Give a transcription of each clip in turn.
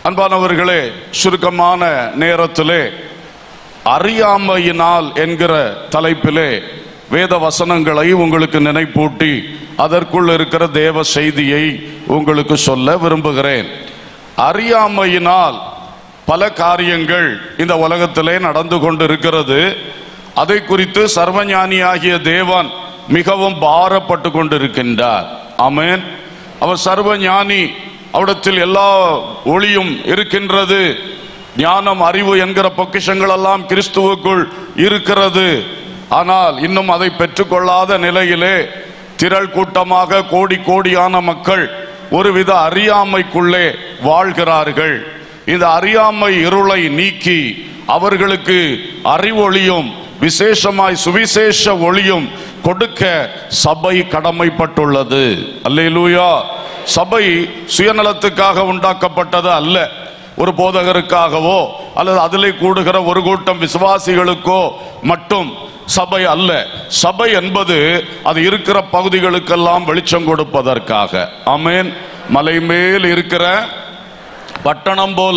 அன்பானவர்களே, சுருக்கமான நேரத்திலே அறியாமையினால் என்கிற தலைப்பிலே வேத வசனங்களை உங்களுக்கு நினைப்பூட்டி அதற்குள் இருக்கிற தேவ செய்தியை உங்களுக்கு சொல்ல விரும்புகிறேன். அறியாமையினால் பல காரியங்கள் இந்த உலகத்திலே நடந்து கொண்டிருக்கிறது. அதை குறித்து சர்வஞானியாகிய தேவன் மிகவும் பாரப்பட்டு கொண்டிருக்கின்றார். ஆமென். அவர் சர்வஞானி, அவரிடத்தில் எல்லா ஒளியும் இருக்கின்றது. ஞானம், அறிவு என்கிற பொக்கிஷங்கள் எல்லாம் கிறிஸ்துவுக்குள் இருக்கிறது. ஆனால் இன்னும் அதை பெற்றுக்கொள்ளாத நிலையிலே திரள் கூட்டமாக கோடி கோடியான மக்கள் ஒருவித அறியாமைக்குள்ளே வாழ்கிறார்கள். இந்த அறியாமை இருளை நீக்கி அவர்களுக்கு அறிவொளியும் விசேஷமாய் சுவிசேஷ ஒளியும் கொடுக்க சபை கடமைப்பட்டுள்ளது. அல்லேலூயா. சபை சுயநலத்துக்காக உண்டாக்கப்பட்டது அல்ல. ஒரு போதகருக்காகவோ அல்லது அதிலே கூடுகிற ஒரு கூட்டம் விசுவாசிகளுக்கோ மட்டும் சபை அல்ல. சபை என்பது அது இருக்கிற பகுதிகளுக்கெல்லாம் வெளிச்சம் கொடுப்பதற்காக. ஆமென். மலை மேல் இருக்கிற பட்டணம் போல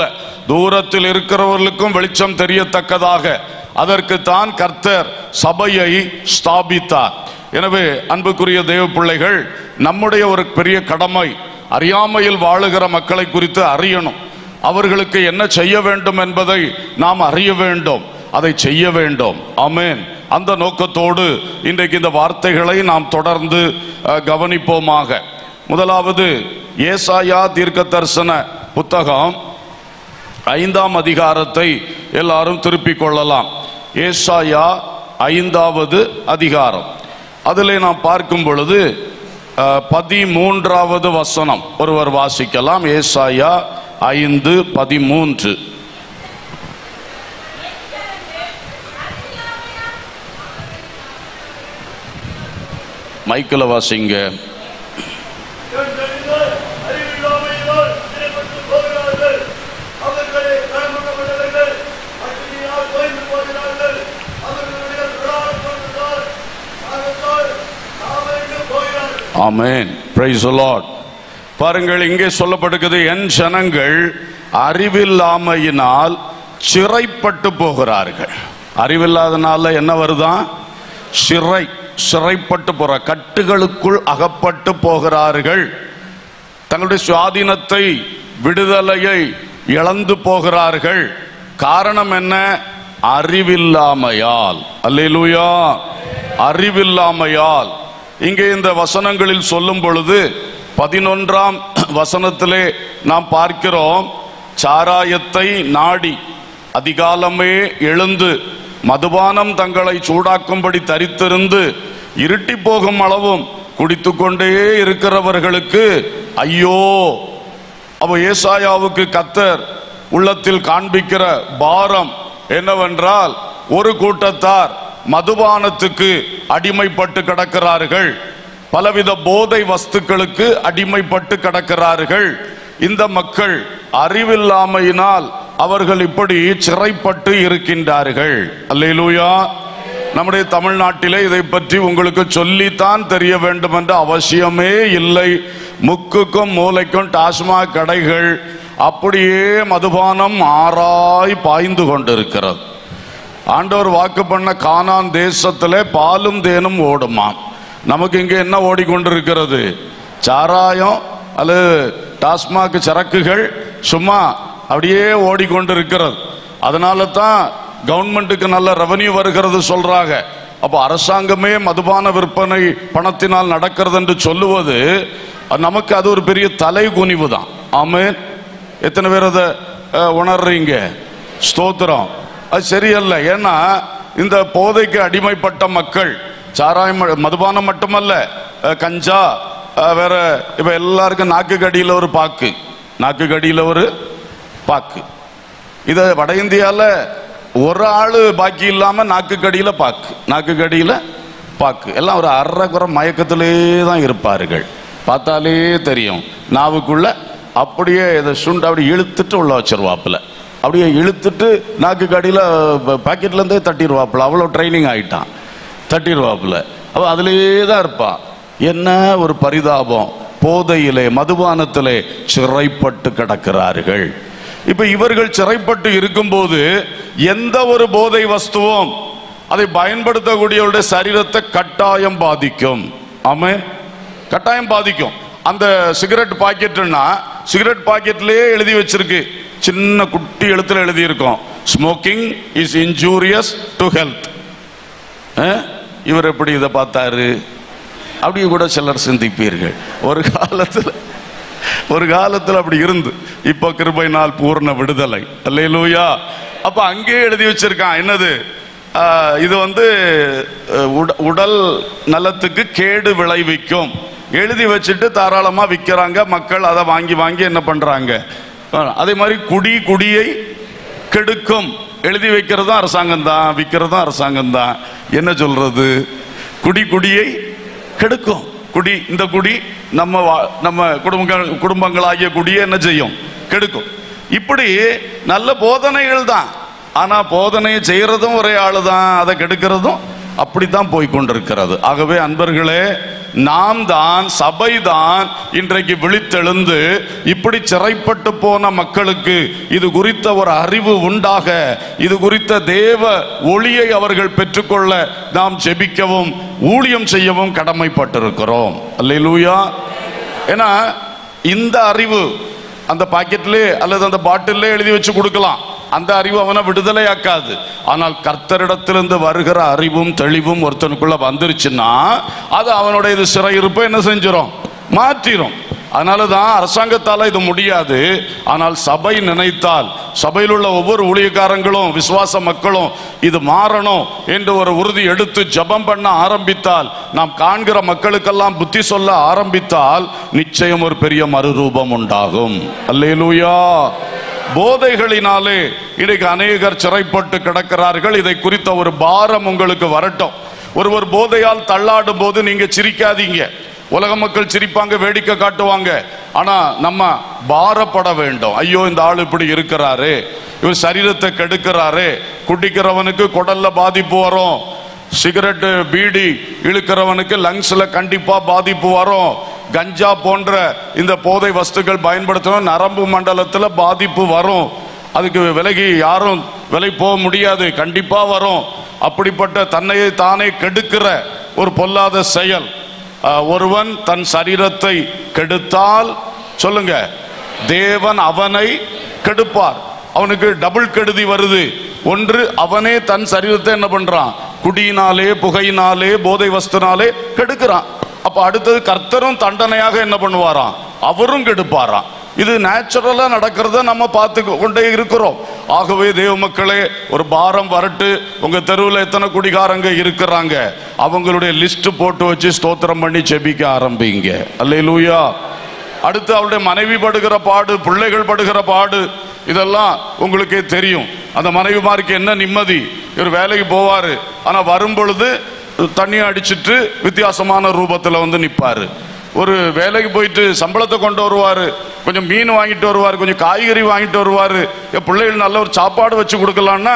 தூரத்தில் இருக்கிறவர்களுக்கும் வெளிச்சம் தெரியத்தக்கதாக அதற்கு தான் கர்த்தர் சபையை ஸ்தாபித்தார். எனவே அன்புக்குரிய தேவ பிள்ளைகள், நம்முடைய ஒரு பெரிய கடமை அறியாமையில் வாழுகிற மக்களை குறித்து அறியணும். அவர்களுக்கு என்ன செய்ய வேண்டும் என்பதை நாம் அறிய வேண்டும், அதை செய்ய வேண்டும். ஆமென். அந்த நோக்கத்தோடு இன்றைக்கு இந்த வார்த்தைகளை நாம் தொடர்ந்து கவனிப்போமாக. முதலாவது ஏசாயா தீர்க்க தரிசன புத்தகம் 5ஆம் அதிகாரத்தை எல்லாரும் திருப்பிக் கொள்ளலாம். ஏசாயா 5வது அதிகாரம். அதிலே நாம் பார்க்கும் பொழுது 13வது வசனம் ஒருவர் வாசிக்கலாம். ஏசாயா 5:13. மைக்கில் வாசிங்க. ஆமென். Praise the lord. பாருங்கள், இங்கே சொல்லப்படுகிறது, என் ஜனங்கள் அறிவில்லாமையினால் சிறைப்பட்டு போகிறார்கள். அறிவில்லாதனால என்ன வருதான்? சிறைப்பட்டு போற, கட்டுகளுக்குள் அகப்பட்டு போகிறார்கள். தங்களுடைய சுவாதீனத்தை, விடுதலையை இழந்து போகிறார்கள். காரணம் என்ன? அறிவில்லாமையால். அல்லேலூயா. அறிவில்லாமையால். இங்கே இந்த வசனங்களில் சொல்லும் பொழுது 11ஆம் வசனத்திலே நாம் பார்க்கிறோம், சாராயத்தை நாடி அதிகாலமே எழுந்து மதுபானம் தங்களை சூடாக்கும்படி தரித்திருந்து இருட்டி போகும் அளவும் குடித்து கொண்டே இருக்கிறவர்களுக்கு ஐயோ. அப்ப ஏசாயாவுக்கு கர்த்தர் உள்ளத்தில் காண்பிக்கிற பாரம் என்னவென்றால், ஒரு கூட்டத்தார் மதுபானத்துக்கு அடிமைப்பட்டு கிடக்கிறார்கள், பலவித போதை வஸ்துக்களுக்கு அடிமைப்பட்டு கிடக்கிறார்கள். இந்த மக்கள் அறிவில்லாமையினால் அவர்கள் இப்படி சிறைப்பட்டு இருக்கின்றார்கள். அல்லேலூயா. நம்முடைய தமிழ்நாட்டிலே இதை பற்றி உங்களுக்கு சொல்லித்தான் தெரிய வேண்டும் என்ற அவசியமே இல்லை. முக்குக்கும் மூளைக்கும் டாஸ்மாக் கடைகள், அப்படியே மதுபானம் ஆறாய் பாய்ந்து கொண்டிருக்கிறது. ஆண்டவர் வாக்கு பண்ண கானான் தேசத்திலே பாலும் தேனும் ஓடுமாம். நமக்கு இங்கே என்ன ஓடிக்கொண்டிருக்கிறது? சாராயம் அல்லது டாஸ்மாக் சரக்குகள் சும்மா அப்படியே ஓடிக்கொண்டிருக்கிறது. அதனால தான் கவர்மெண்ட்டுக்கு நல்ல ரெவன்யூ வருகிறது சொல்றாங்க. அப்போ அரசாங்கமே மதுபான விற்பனை பணத்தினால் நடக்கிறது என்று சொல்லுவது நமக்கு அது ஒரு பெரிய தலை குனிவு தான். ஆமென். எத்தனை பேர் அதை உணர்றீங்க? ஸ்தோத்திரம். அது சரியல்ல. ஏன்னா இந்த போதைக்கு அடிமைப்பட்ட மக்கள், சாராயம் மதுபானம் மட்டுமல்ல, கஞ்சா, வேற இப்ப எல்லாருக்கும் நாக்கு கடியில் ஒரு பாக்கு, நாக்கு கடியில் ஒரு பாக்கு. இத வட இந்தியால ஒரு ஆளு பாக்கி இல்லாம நாக்கு கடியில பாக்கு, நாக்கு கடியில பாக்கு. எல்லாம் ஒரு அறகுறை மயக்கத்திலே தான் இருப்பார்கள். பார்த்தாலே தெரியும். நாவுக்குள்ள அப்படியே இதை சுண்டு அப்படி இழுத்துட்டு உள்ள வச்சிருவாப்புல, அப்படியே இழுத்துட்டு நாக்கு கடியில் பாக்கெட்லேருந்தே தட்டிடுவாப்புல. அவ்வளோ ட்ரைனிங் ஆகிட்டான், தட்டிடுவாப்புல. அப்போ அதிலே தான் இருப்பான். என்ன ஒரு பரிதாபம்! போதையிலே, மதுபானத்திலே சிறைப்பட்டு கிடக்கிறார்கள். இப்ப இவர்கள் சிறைப்பட்டு இருக்கும்போது எந்த ஒரு போதை வஸ்துவும் அதை பயன்படுத்தக்கூடியவருடைய சரீரத்தை கட்டாயம் பாதிக்கும். ஆமென். கட்டாயம் பாதிக்கும். அந்த சிகரெட் பாக்கெட்னா சிகரெட் பாக்கெட்லயே எழுதி வச்சிருக்கு, சின்ன குட்டி எழுத்துல எழுதி இருக்கும், smoking is injurious to health. இவர் எப்படி இதை பார்த்தாரு? அப்படி கூட சிலர் சிந்திப்பீர்கள். ஒரு காலத்தில் அப்படி இருந்து இப்ப கிருபையினால் பூர்ண விடுதலை. அல்லேலூயா. அப்ப அங்கே எழுதி வச்சிருக்கான், என்னது? இது உடல் நலத்துக்கு கேடு விளைவிக்கும் எழுதி வச்சுட்டு தாராளமா விற்கிறாங்க. மக்கள் அதை வாங்கி வாங்கி என்ன பண்றாங்க? அதே மாதிரி குடியை கெடுக்கும் எழுதி வைக்கிறதும் அரசாங்கம் தான், விற்கிறதும் அரசாங்கம் தான். என்ன சொல்றது? குடியை கெடுக்கும். இந்த குடி நம்ம குடும்பங்களாகிய குடியை என்ன செய்யும்? கெடுக்கும். இப்படி நல்ல போதனைகள் தான். ஆனா போதனையை செய்யறதும் ஒரே ஆளுதான், அதை கெடுக்கிறதும் அப்படித்தான் போய்கொண்டிருக்கிறது. ஆகவே அன்பர்களே, நாம் தான், சபைதான் இன்றைக்கு விழித்தெழுந்து இப்படி சிறைப்பட்டு போன மக்களுக்கு இது குறித்த ஒரு அறிவு உண்டாக, இது குறித்த தேவ ஒளியை அவர்கள் பெற்றுக்கொள்ள நாம் ஜெபிக்கவும் ஊழியம் செய்யவும் கடமைப்பட்டிருக்கிறோம். அல்லேலூயா. ஏன்னா இந்த அறிவு அந்த பாக்கெட்லே அல்லது அந்த பாட்டிலே எழுதி வச்சு கொடுக்கலாம், அந்த அறிவு அவனை விடுதலையாக்காது. ஆனால் கர்த்தரிடத்திலிருந்து வருகிற அறிவும் தெளிவும் ஒருத்தனுக்குள்ள வந்துருச்சுன்னா அது அவனுடைய இது சிறையிருப்பை என்ன செஞ்சிடும்? மாற்றிடும். அதனாலதான் அரசாங்கத்தால இது முடியாது. ஆனால் சபை நினைத்தால், சபையில் உள்ள ஒவ்வொரு ஊழியக்காரங்களும் விசுவாச மக்களும் இது மாறணும் என்று ஒரு உறுதி எடுத்து ஜெபம் பண்ண ஆரம்பித்தால், நாம் காண்கிற மக்களுக்கெல்லாம் புத்தி சொல்ல ஆரம்பித்தால் நிச்சயம் ஒரு பெரிய மறுரூபம் உண்டாகும். அல்லேலூயா. போதைகளினாலே இன்றைக்கு அநேகர் சிறைப்பட்டு கிடக்கிறார்கள். இதை குறித்த ஒரு பாரம் உங்களுக்கு வரட்டும். ஒருவர் போதையால் தள்ளாடும் போது நீங்க சிரிக்காதீங்க. உலக மக்கள் சிரிப்பாங்க, வேடிக்கை காட்டுவாங்க. ஆனா நம்ம பாரப்பட வேண்டும். ஐயோ, இந்த ஆள் இப்படி இருக்கிறாரு, இவர் சரீரத்தை கெடுக்கிறாரு. குடிக்கிறவனுக்கு குடல்ல பாதிப்பு வரும், சிகரெட் பீடி இழுக்கிறவனுக்கு லங்ஸ்ல கண்டிப்பா பாதிப்பு வரும், கஞ்சா போன்ற இந்த போதை வஸ்துக்கள் பயன்படுத்தணும் நரம்பு மண்டலத்தில் பாதிப்பு வரும். அதுக்கு விலகி யாரும் விலை போக முடியாது, கண்டிப்பா வரும். அப்படிப்பட்ட தன்னையை தானே கெடுக்கிற ஒரு பொல்லாத செயல். ஒருவன் தன் சரீரத்தை கெடுத்தால் சொல்லுங்க, தேவன் அவனை கெடுப்பார். அவனுக்கு டபுள் கெடுதி வருது. ஒன்று, அவனே தன் சரீரத்தை என்ன பண்றான்? குடியினாலே, புகையினாலே, போதை வஸ்துனாலே கெடுக்கிறான். அப்ப அடுத்தது கர்த்தரும் தண்டனையாக என்ன பண்ணுவாராம்? அவரும் கெடுப்பாராம். இது நேச்சுரலா நடக்கிறத நம்ம பார்த்து கொண்டே இருக்கிறோம். ஆகவே தேவ மக்களே, ஒரு பாரம் வரட்டு. உங்க தெருவில் எத்தனை குடிகாரங்க இருக்கிறாங்க, அவங்களுடைய லிஸ்ட் போட்டு வச்சு ஸ்தோத்திரம் பண்ணி ஜெபிக்க ஆரம்பிங்க. அல்லேலூயா. அடுத்து அவருடைய மனைவி படுகிற பாடு, பிள்ளைகள் படுகிற பாடு, இதெல்லாம் உங்களுக்கே தெரியும். அந்த மனைவிமாருக்கு என்ன நிம்மதி? இவர் வேலைக்கு போவாரு, ஆனா வரும் பொழுது தண்ணியை அடிச்சிட்டு வித்தியாசமான ரூபத்தில் நிற்பாரு. ஒரு வேலைக்கு போயிட்டு சம்பளத்தை கொண்டு வருவாரு, கொஞ்சம் மீன் வாங்கிட்டு வருவாரு, கொஞ்சம் காய்கறி வாங்கிட்டு வருவாரு, பிள்ளைகள் நல்ல ஒரு சாப்பாடு வச்சு கொடுக்கலான்னா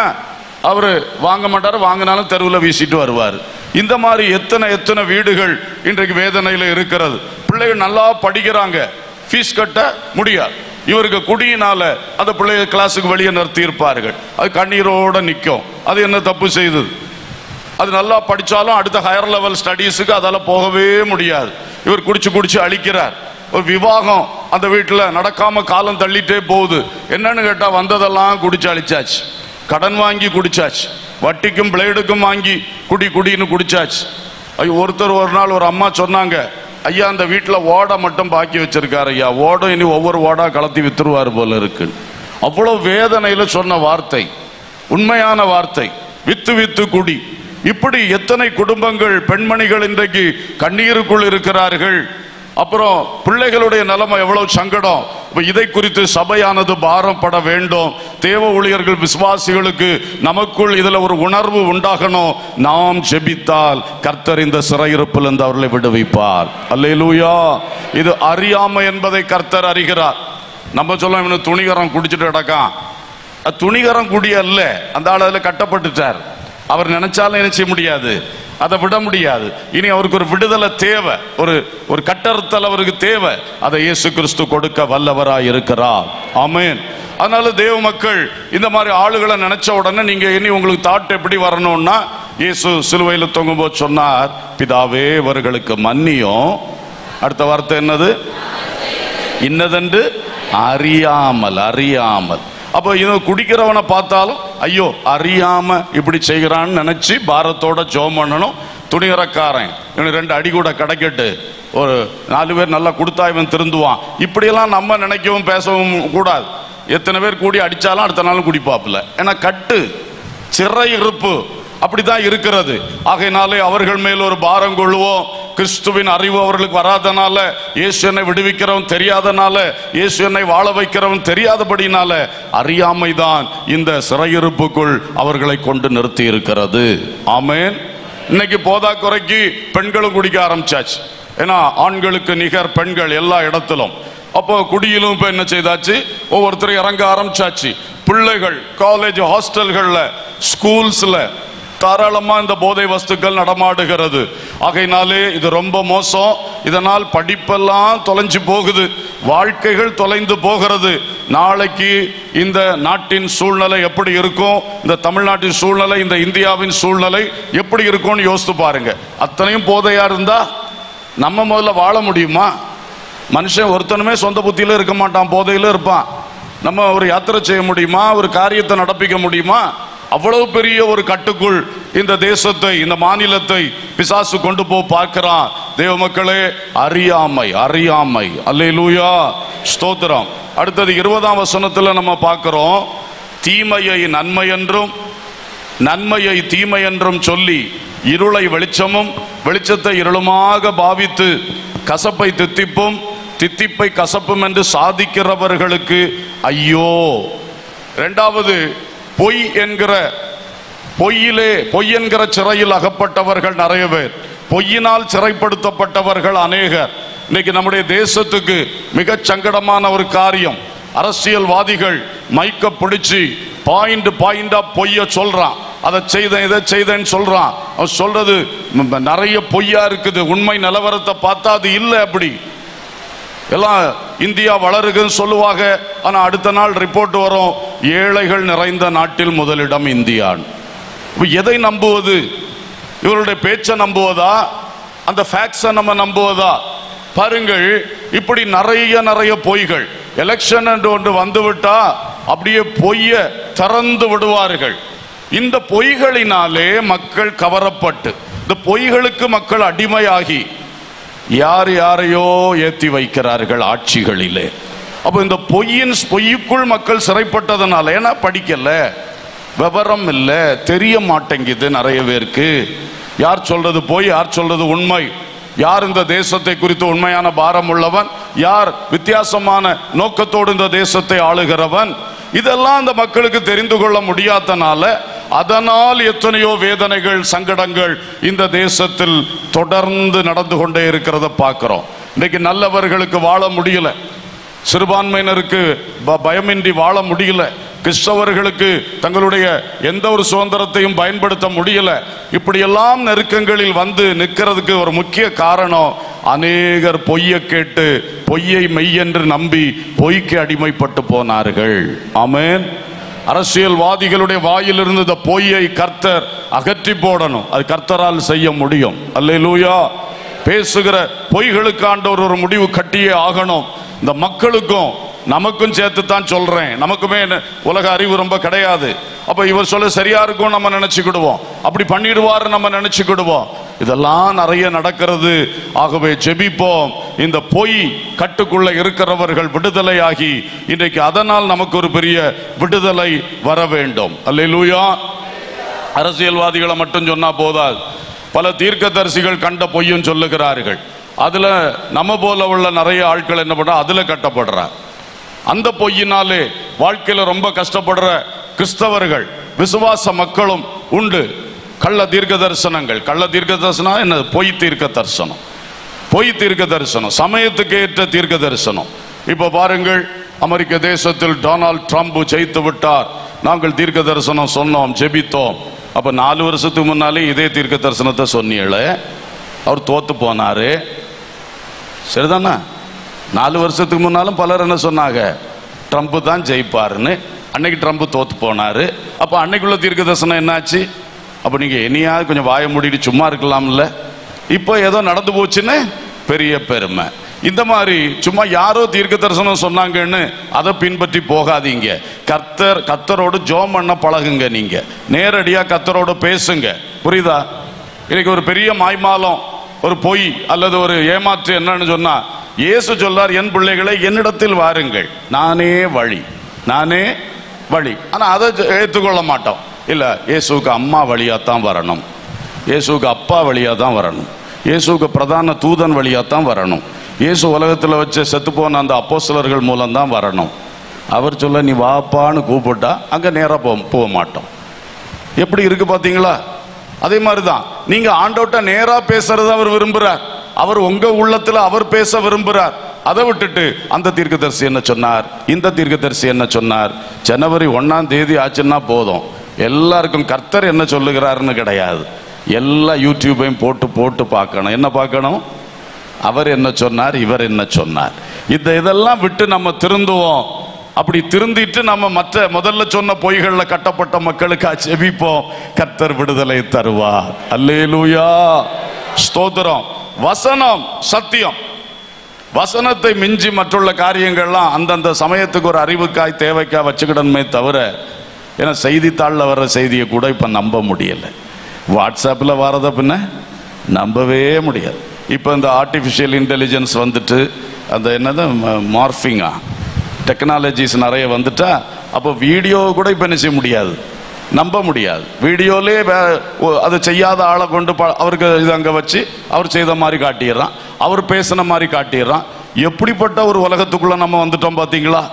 அவரு வாங்க மாட்டாரு, வாங்கினாலும் தெருவில் வீசிட்டு வருவார். இந்த மாதிரி எத்தனை வீடுகள் இன்றைக்கு வேதனையில் இருக்கிறது. பிள்ளைகள் நல்லா படிக்கிறாங்க, ஃபீஸ் கட்ட முடியாது. இவருக்கு குடியினால அந்த பிள்ளைய கிளாஸுக்கு வெளியே நிறுத்தி இருப்பார்கள். அது கண்ணீரோட நிற்கும். அது என்ன தப்பு செய்தது? அது நல்லா படிச்சாலும் அடுத்த ஹையர் லெவல் ஸ்டடீஸுக்கு அதால போகவே முடியாது. இவர் குடிச்சு அழிக்கிறார். ஒரு விவாகம் அந்த வீட்டில் நடக்காம காலம் தள்ளிட்டே போகுது. என்னன்னு கேட்டா, வந்ததெல்லாம் குடிச்சு அழிச்சாச்சு, கடன் வாங்கி குடிச்சாச்சு, வட்டிக்கும் பிளேடுக்கும் வாங்கி குடின்னு குடிச்சாச்சு. ஒருத்தர் ஒரு நாள் ஒரு அம்மா சொன்னாங்க, ஐயா அந்த வீட்டில் ஓடை மட்டும் பாக்கி வச்சிருக்காரு ஐயா, ஓடம் இனி ஒவ்வொரு ஓடா கலத்தி வித்துருவார் போல இருக்கு. அவ்வளவு வேதனையில சொன்ன வார்த்தை, உண்மையான வார்த்தை. வித்து குடி. இப்படி எத்தனை குடும்பங்கள், பெண்மணிகள் இன்றைக்கு கண்ணீருக்குள் இருக்கிறார்கள். அப்புறம் பிள்ளைகளுடைய நிலைமை எவ்வளவு சங்கடம். இதை குறித்து சபையானது பாரப்பட வேண்டும். தேவ ஊழியர்கள், விசுவாசிகளுக்கு நமக்குள் இதுல ஒரு உணர்வு உண்டாகணும். நாம் ஜெபித்தால் கர்த்தர் இந்த சிறையிருப்பில் இருந்து அவர்களை விடுவிப்பார். அல்லேலூயா. இது அறியாமை என்பதை கர்த்தர் அறிகிறார். நம்ம சொல்ல, இவனு துணிகரம் குடிச்சிட்டு கிடக்கான். துணிகரம் குடி அல்ல, அந்த ஆள் அதில் கட்டப்பட்டுட்டார். அவர் நினைச்சாலும் நினைச்ச முடியாது. அதை விட முடியாது. இனி அவருக்கு ஒரு விடுதலை தேவை, ஒரு கட்டறுத்தல் அவருக்கு தேவை. அதை இயேசு கிறிஸ்து கொடுக்க வல்லவராய் இருக்கிறார். ஆமென். அதனால தேவ மக்கள் இந்த மாதிரி ஆளுகளை நினைச்ச உடனே நீங்க இனி உங்களுக்கு தாட் எப்படி வரணும்னா, இயேசு சிலுவையில் தொங்கும்போது சொன்னார், பிதாவே இவர்களுக்கு மன்னியும். அடுத்த வார்த்தை என்னது? இன்னதென்று அறியாமல். அறியாமல். அப்போ இது குடிக்கிறவனை பார்த்தாலும் ஐயோ அறியாம இப்படி செய்கிறான்னு நினைச்சு பாரத்தோட ஜெபம் பண்ணணும். துணிகரக்காரன் இவன் 2 அடி கூட கிடைக்கட்டு, ஒரு 4 பேர் நல்லா கொடுத்தா இவன் திருந்துவான், இப்படியெல்லாம் நம்ம நினைக்கவும் பேசவும் கூடாது. எத்தனை பேர் கூடி அடிச்சாலும் அடுத்த நாளும் குடிப்பாப்புல. ஏன்னா கட்டு சிறை இருப்பு அப்படித்தான் இருக்கிறது. ஆகையினாலே அவர்கள் மேல் ஒரு பாரம் கொள்வோம். கிறிஸ்துவின் அறிவு அவர்களுக்கு வராதனால, இயேசு என்னை விடுவிக்கிறவன் தெரியாதனால, இயேசு என்னை வாழ வைக்கிறவன் தெரியாதபடினால அறியாமைதான் இந்த சிறையிருப்புக்குள் அவர்களை கொண்டு நிறுத்தி இருக்கிறது. ஆமென். இன்னைக்கு போதா குறைக்கு பெண்களும் குடிக்க ஆரம்பிச்சாச்சு. ஏன்னா ஆண்களுக்கு நிகர் பெண்கள் எல்லா இடத்திலும். அப்போ குடியிலும் இப்ப என்ன செய்தாச்சு, ஒவ்வொருத்தரும் இறங்க ஆரம்பிச்சாச்சு. பிள்ளைகள் காலேஜ் ஹாஸ்டல்கள்ல ஸ்கூல்ஸ்ல தாராளமா இந்த போதை வஸ்துக்கள் நடமாடுகிறது. ஆகையினாலே இது ரொம்ப மோசம். இதனால் படிப்பெல்லாம் தொலைஞ்சு போகுது, வாழ்க்கைகள் தொலைந்து போகிறது. நாளைக்கு இந்த நாட்டின் சூழ்நிலை எப்படி இருக்கும், இந்த தமிழ்நாட்டின் சூழ்நிலை, இந்த இந்தியாவின் சூழ்நிலை எப்படி இருக்கும்னு யோசித்து பாருங்க. அத்தனையும் போதையா இருந்தா நம்ம முதல்ல வாழ முடியுமா? மனுஷன் ஒருத்தனுமே சொந்த புத்தியில இருக்க மாட்டான், போதையில இருப்பான். நம்ம ஒரு யாத்திரை செய்ய முடியுமா? ஒரு காரியத்தை நடப்பிக்க முடியுமா? அவ்வளவு பெரிய ஒரு கட்டுக்குள் இந்த தேசத்தை, இந்த மாநிலத்தை பிசாசு கொண்டு பார்க்கிறான். தேவ மக்களே, அறியாமை. அறியாமை. அல்லேலூயா, ஸ்தோத்திரம். அடுத்தது 20ஆம் வசனத்துல நம்ம பார்க்கிறோம், தீமையை நன்மை என்றும் நன்மையை தீமை என்றும் சொல்லி இருளை வெளிச்சமும் வெளிச்சத்தை இருளுமாக பாவித்து கசப்பை தித்திப்பும் தித்திப்பை கசப்பும் என்று சாதிக்கிறவர்களுக்கு ஐயோ. இரண்டாவது, பொய் என்கிற சிறையில் அகப்பட்டவர்கள் நிறைய பேர், பொய்யினால் சிறைப்படுத்தப்பட்டவர்கள் அநேகர். இன்னைக்கு நம்முடைய தேசத்துக்கு மிக சங்கடமான ஒரு காரியம், அரசியல்வாதிகள் மைக்க பிடிச்சு பாயிண்டா பொய்ய சொல்றான். அதை செய்தேன் இதை செய்தேன்னு சொல்றான். அவன் சொல்றது நிறைய பொய்யா இருக்குது. உண்மை நிலவரத்தை பார்த்தா அது இல்லை. அப்படி எல்லாம் இந்தியா வளருதுன்னு சொல்லுவாங்க, ஆனா அடுத்த நாள் ரிப்போர்ட் வரும், ஏழைகள் நிறைந்த நாட்டில் முதலிடம் இந்தியான்னு. எதை நம்புவது? இவருடைய பேச்சை நம்புவதா, அந்த ஃபேக்ட்ஸை நம்ம நம்புவதா? பாருங்கள், இப்படி நிறைய பொய்கள். எலெக்ஷன் என்று ஒன்று வந்துவிட்டா அப்படியே பொய்ய திறந்து விடுவார்கள். இந்த பொய்களினாலே மக்கள் கவரப்பட்டு, இந்த பொய்களுக்கு மக்கள் அடிமையாகி யாரையோ ஏற்றி வைக்கிறார்கள் ஆட்சிகளிலே. அப்போ இந்த பொய்யுக்குள் மக்கள் சிறைப்பட்டதுனால, ஏன்னா படிக்கல, விவரம் இல்லை, தெரிய மாட்டேங்குது நிறைய பேருக்கு. யார் சொல்றது பொய், யார் சொல்றது உண்மை, யார் இந்த தேசத்தை குறித்து உண்மையான பாரம் உள்ளவன், யார் வித்தியாசமான நோக்கத்தோடு இந்த தேசத்தை ஆளுகிறவன், இதெல்லாம் அந்த மக்களுக்கு தெரிந்து கொள்ள முடியாதனால, அதனால் எத்தனையோ வேதனைகள், சங்கடங்கள் இந்த தேசத்தில் தொடர்ந்து நடந்து கொண்டே இருக்கிறத பார்க்கிறோம். இன்னைக்கு நல்லவர்களுக்கு வாழ முடியல, சிறுபான்மையினருக்கு பயமின்றி வாழ முடியல, கிறிஸ்தவர்களுக்கு தங்களுடைய எந்த ஒரு சுதந்திரத்தையும் பயன்படுத்த முடியல. இப்படியெல்லாம் நெருக்கங்களில் வந்து நிற்கிறதுக்கு ஒரு முக்கிய காரணம், அநேகர் பொய்யை கேட்டு பொய்யை மெய் என்று நம்பி பொய்க்கு அடிமைப்பட்டு போனார்கள். ஆமென். அரசியல்வாதிகளுடைய வாயிலிருந்து இந்த பொய்யை கர்த்தர் அகற்றி போடணும். அது கர்த்தரால் செய்ய முடியும். அல்லேலூயா. பேசுகிற பொய்களுக்கு ஆண்டவர் ஒரு முடிவு கட்டியே ஆகணும். இந்த மக்களுக்கும் நமக்கும் சேர்த்து தான் சொல்றேன். நமக்குமே உலக அறிவு ரொம்ப கிடையாது. அப்ப இவர் சொல்ல சரியா இருக்கும் நம்ம நினைச்சுக்கிடுவோம், அப்படி பண்ணிடுவாரு நம்ம நினைச்சுக்கிடுவோம். இதெல்லாம் நிறைய நடக்கிறது. ஆகவே ஜெபிப்போம், இந்த பொய் கட்டுக்குள்ள இருக்கிறவர்கள் விடுதலையாகி இன்றைக்கு அதனால் நமக்கு ஒரு பெரிய விடுதலை வர வேண்டும். அல்லேலூயா. அரசியல்வாதிகளை மட்டும் சொன்னா போதாது, பல தீர்க்கதரிசிகள் கண்ட பொய்யும் சொல்லுகிறார்கள். அதுல நம்ம போல உள்ள நிறைய ஆட்கள் என்ன பண்ற, அதுல கட்டப்படுற அந்த பொய்யினாலே வாழ்க்கையில ரொம்ப கஷ்டப்படுற கிறிஸ்தவர்கள், விசுவாச மக்களும் உண்டு. கள்ள தீர்க்க தரிசனங்கள். கள்ள தீர்க்க தரிசனம் என்ன? பொய் தீர்க்க தரிசனம். பொய் தீர்க்க தரிசனம், சமயத்துக்கு ஏற்ற தீர்க்க தரிசனம். இப்ப பாருங்கள், அமெரிக்க தேசத்தில் டொனால்ட் ட்ரம்ப் ஜெயித்து விட்டார். நாங்கள் தீர்க்க தரிசனம் சொன்னோம், ஜெபித்தோம். அப்ப 4 வருஷத்துக்கு முன்னாலே இதே தீர்க்க தரிசனத்தை சொன்னீங்களே, அவர் தோத்து போனாரு, சரிதானா? 4 வருஷத்துக்கு முன்னாலும் பலர் என்ன சொன்னாங்க? ட்ரம்ப் தான் ஜெயிப்பாருன்னு. அன்னைக்கு ட்ரம்ப் தோத்து போனாரு. அப்ப அன்னைக்குள்ள தீர்க்க தரிசனம் என்னாச்சு? அப்ப நீங்க என்னையாவது கொஞ்சம் வாய மூடிட்டு சும்மா இருக்கலாம்ல. இப்போ ஏதோ நடந்து போச்சுன்னு பெரிய பெருமை. இந்த மாதிரி சும்மா யாரோ தீர்க்க தரிசனம் சொன்னாங்கன்னு அதை பின்பற்றி போகாதீங்க. கர்த்தரோடு ஜெபம் பண்ண பழகுங்க. நீங்க நேரடியா கர்த்தரோடு பேசுங்க. புரியுதா? இன்னைக்கு ஒரு பெரிய மாய்மாலம், ஒரு பொய் அல்லது ஒரு ஏமாற்று என்னன்னு சொன்னா, இயேசு சொல்றார், என் பிள்ளைகளை என்னிடத்தில் வாருங்கள், நானே வழி, நானே வழி. ஆனா அதை ஏற்றுக்கொள்ள மாட்டோம். இல்ல, இயேசுக்கு அம்மா வழியாத்தான் வரணும், இயேசுக்கு அப்பா வழியாதான் வரணும், இயேசுக்கு பிரதான தூதன் வழியாத்தான் வரணும், இயேசு உலகத்தில் வச்சு செத்து போன அந்த அப்போஸ்தலர்கள் மூலம்தான் வரணும். அவர் சொல்ல நீ வாப்பான்னு கூப்பிட்டா அங்க நேராக போக மாட்டோம். எப்படி இருக்கு பாத்தீங்களா? அதே மாதிரிதான் நீங்க ஆண்டோட்ட நேரா பேசுறது அவர் விரும்புறார். அவர் உங்க உள்ளத்துல அவர் பேச விரும்புறார். அதை விட்டுட்டு அந்த தீர்க்கதரிசி என்ன சொன்னார், இந்த தீர்க்கதரிசி என்ன சொன்னார், ஜனவரி 1ஆம் தேதி ஆச்சுன்னா போதும் எல்லாருக்கும் கர்த்தர் என்ன சொல்லுகிறாருன்னு கிடையாது. எல்லா யூடியூபையும் போட்டு போட்டு பார்க்கணும். என்ன பார்க்கணும்? அவர் என்ன சொன்னார், இவர் என்ன சொன்னார். இதெல்லாம் விட்டு நம்ம திருந்துவோம். அப்படி திருந்திட்டு நம்ம மற்ற முதல்ல சொன்ன பொய்கள்ல கட்டப்பட்ட மக்களுக்கு ஜெபிப்போம். கர்த்தர் விடுதலை தருவார். அல்லேலூயா, ஸ்தோத்திரம். வசனம் சத்தியம். வசனத்தை மிஞ்சி மற்றுள்ள காரியங்கள்லாம் அந்தந்த சமயத்துக்கு ஒரு அறிவுக்காய் தேவைக்காய் வச்சுக்கிடணுமே தவிர, ஏன்னா செய்தித்தாளில் வர்ற செய்தியை கூட இப்போ நம்ப முடியலை. வாட்ஸ்அப்பில் வரத பின்ன நம்பவே முடியாது. இப்போ இந்த ஆர்டிஃபிஷியல் இன்டெலிஜென்ஸ் வந்துட்டு அந்த என்னது மார்ஃபிங்கா டெக்னாலஜிஸ் நிறைய வந்துட்டா, அப்போ வீடியோ கூட இப்போ என்ன செய்ய முடியாது, நம்ப முடியாது. வீடியோலே அதை செய்யாத ஆளை கொண்டு அவருக்கு இது அங்கே வச்சு அவர் செய்த மாதிரி காட்டிடுறான், அவர் பேசின மாதிரி காட்டிடுறான். எப்படிப்பட்ட ஒரு உலகத்துக்குள்ள நம்ம வந்துட்டோம் பார்த்தீங்களா?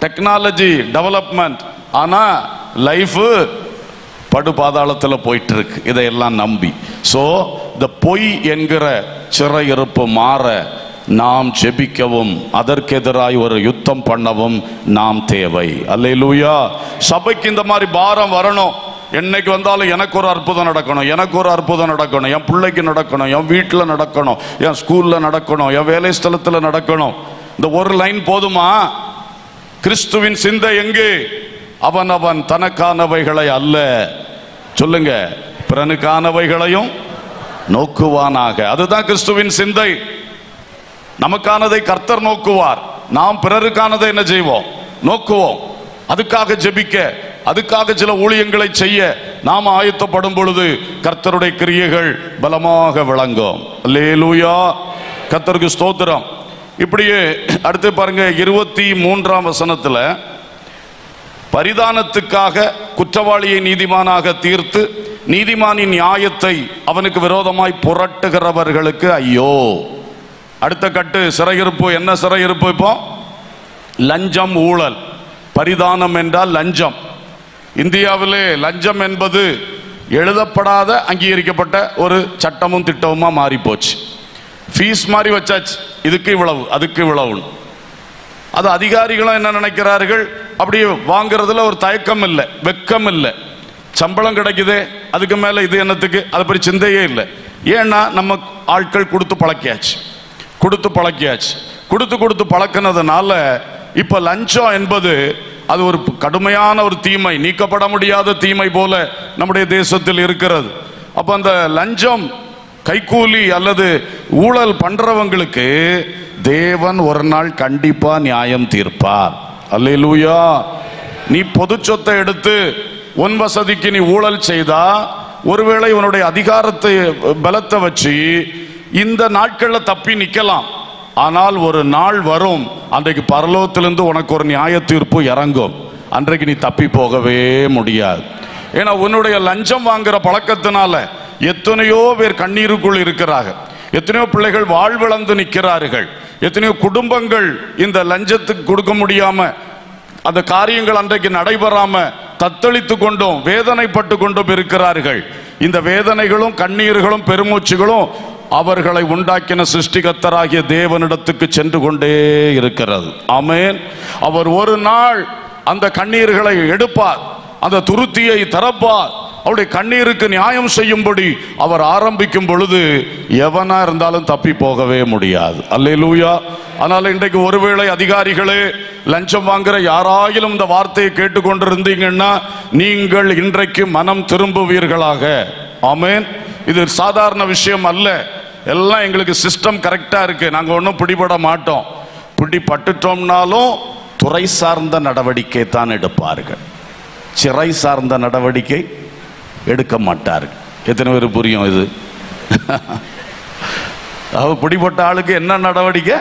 டெக்னாலஜி டெவலப்மெண்ட், ஆனால் லைஃப் படு பாதாளத்தில் போயிட்டு இருக்கு இதையெல்லாம் நம்பி. ஸோ இந்த பொய் என்கிற சிறையிருப்பு மாற நாம் ஜெபிக்கவும் அதற்கெதிராய் ஒரு யுத்தம் பண்ணவும் நாம் தேவை. அல்லேலூயா. சபைக்கு இந்த மாதிரி பாரம் வரணும். என்னைக்கு வந்தாலும் எனக்கு ஒரு அற்புதம் நடக்கணும், எனக்கு ஒரு அற்புதம் நடக்கணும், என் பிள்ளைக்கு நடக்கணும், என் வீட்டில் நடக்கணும், என் ஸ்கூல்ல நடக்கணும், என் வேலை ஸ்தலத்தில் நடக்கணும். இந்த ஒரு லைன் போதுமா? கிறிஸ்துவின் சிந்தை எங்கே? அவன் தனக்கானவைகளை அல்ல, சொல்லுங்க, பிறனுக்கானவைகளையும் நோக்குவானாக. அதுதான் கிறிஸ்துவின் சிந்தை. நமக்கானதை கர்த்தர் நோக்குவார், நாம் பிறருக்கானதை என்ன செய்வோம்? நோக்குவோம். அதுக்காக ஜெபிக்க, அதுக்காக சில ஊழியங்களை செய்ய நாம் ஆயத்தப்படும் பொழுது கர்த்தருடைய கிரியைகள் பலமாக விளங்கும். அல்லேலூயா, கர்த்தருக்கு ஸ்தோத்திரம். இப்படியே அடுத்து பாருங்க, 23ஆம் வசனத்துல, பரிதானத்துக்காக குற்றவாளியை நீதிமானாக தீர்த்து நீதிமானின் நியாயத்தை அவனுக்கு விரோதமாய் புரட்டுகிறவர்களுக்கு ஐயோ. அடுத்த கட்டு சிறையிருப்பு. என்ன சிறையிருப்பு? இப்போ லஞ்சம், ஊழல். பரிதானம் என்றால் லஞ்சம். இந்தியாவிலே லஞ்சம் என்பது எழுதப்படாத அங்கீகரிக்கப்பட்ட ஒரு சட்டமும் திட்டமுமா மாறி போச்சு. ஃபீஸ் மாதிரி வச்சாச்சு, இதுக்கு இவ்வளவு, அதுக்கு இவ்வளவு. அது அதிகாரிகளும் என்ன நினைக்கிறார்கள், அப்படி வாங்குறதுல ஒரு தயக்கம் இல்லை, வெக்கம் இல்லை. சம்பளம் கிடைக்குதே, அதுக்கு மேல இது என்னத்துக்கு, அதை பற்றி சிந்தையே இல்லை. ஏன்னா நம்ம ஆட்கள் கொடுத்து பழக்கியாச்சு, கொடுத்து பழக்கினதுனால இப்ப லஞ்சம் என்பது அது ஒரு கடுமையான ஒரு தீமை, நீக்கப்பட முடியாத தீமை போல நம்முடைய தேசத்தில் இருக்கிறது. அப்ப அந்த லஞ்சம், கைக்கூலி அல்லது ஊழல் பண்றவங்களுக்கு தேவன் ஒரு நாள் கண்டிப்பா நியாயம் தீர்ப்பார். அல்லேலூயா. நீ பொது சொத்தை எடுத்து உன் வசதிக்கு நீ ஊழல் செய்தா, ஒருவேளை உன்னுடைய அதிகாரத்தை பலத்தை வச்சு இந்த நாட்கள்ல தப்பி நிக்கலாம். ஆனால் ஒரு நாள் வரும், அன்றைக்கு பரலோகத்திலிருந்து உனக்கு ஒரு நியாய தீர்ப்பு இறங்கும். அன்றைக்கு நீ தப்பி போகவே முடியாது. ஏன்னா உன்னுடைய லஞ்சம் வாங்குற பழக்கத்தினால எத்தனையோ பேர் கண்ணீருக்குள் இருக்கிறாங்க, எத்தனையோ பிள்ளைகள் வாழ்விழந்து நிற்கிறார்கள், எத்தனையோ குடும்பங்கள் இந்த லஞ்சத்துக்கு கொடுக்க முடியாம அந்த காரியங்கள் அன்றைக்கு நடைபெறாம தத்தளித்து கொண்டும் வேதனைப்பட்டு கொண்டும் இருக்கிறார்கள். இந்த வேதனைகளும் கண்ணீர்களும் பெருமூச்சுகளும் அவர்களை உண்டாக்கின சிருஷ்டிகர்த்தராகிய தேவனிடத்துக்கு சென்று கொண்டே இருக்கிறது. ஆமென். அவர் ஒரு நாள் அந்த கண்ணீர்களை எடுப்பார், அந்த துருத்தியை திறப்பார், அவருடைய கண்ணீருக்கு நியாயம் செய்யும்படி அவர் ஆரம்பிக்கும் பொழுது எவனா இருந்தாலும் தப்பி போகவே முடியாது. அல்லேலூயா. ஆனால் இன்றைக்கு ஒருவேளை அதிகாரிகளே, லஞ்சம் வாங்குற யாராயிலும் இந்த வார்த்தையை கேட்டுக்கொண்டிருந்தீங்கன்னா நீங்கள் இன்றைக்கு மனம் திரும்புவீர்களாக. ஆமென். இது சாதாரண விஷயம் அல்ல. எல்லாம் எங்களுக்கு சிஸ்டம் கரெக்டா இருக்கு, நாங்க ஒன்றும் பிடிபட மாட்டோம். பிடிபட்டுட்டோம்னாலும் துறை சார்ந்த நடவடிக்கை தான் எடுப்பார்கள், சிறை சார்ந்த நடவடிக்கை எடுக்க மாட்டார்கள். எத்தனை பேர் புரியும் இது? பிடிபட்ட ஆளுக்கு என்ன நடவடிக்கை?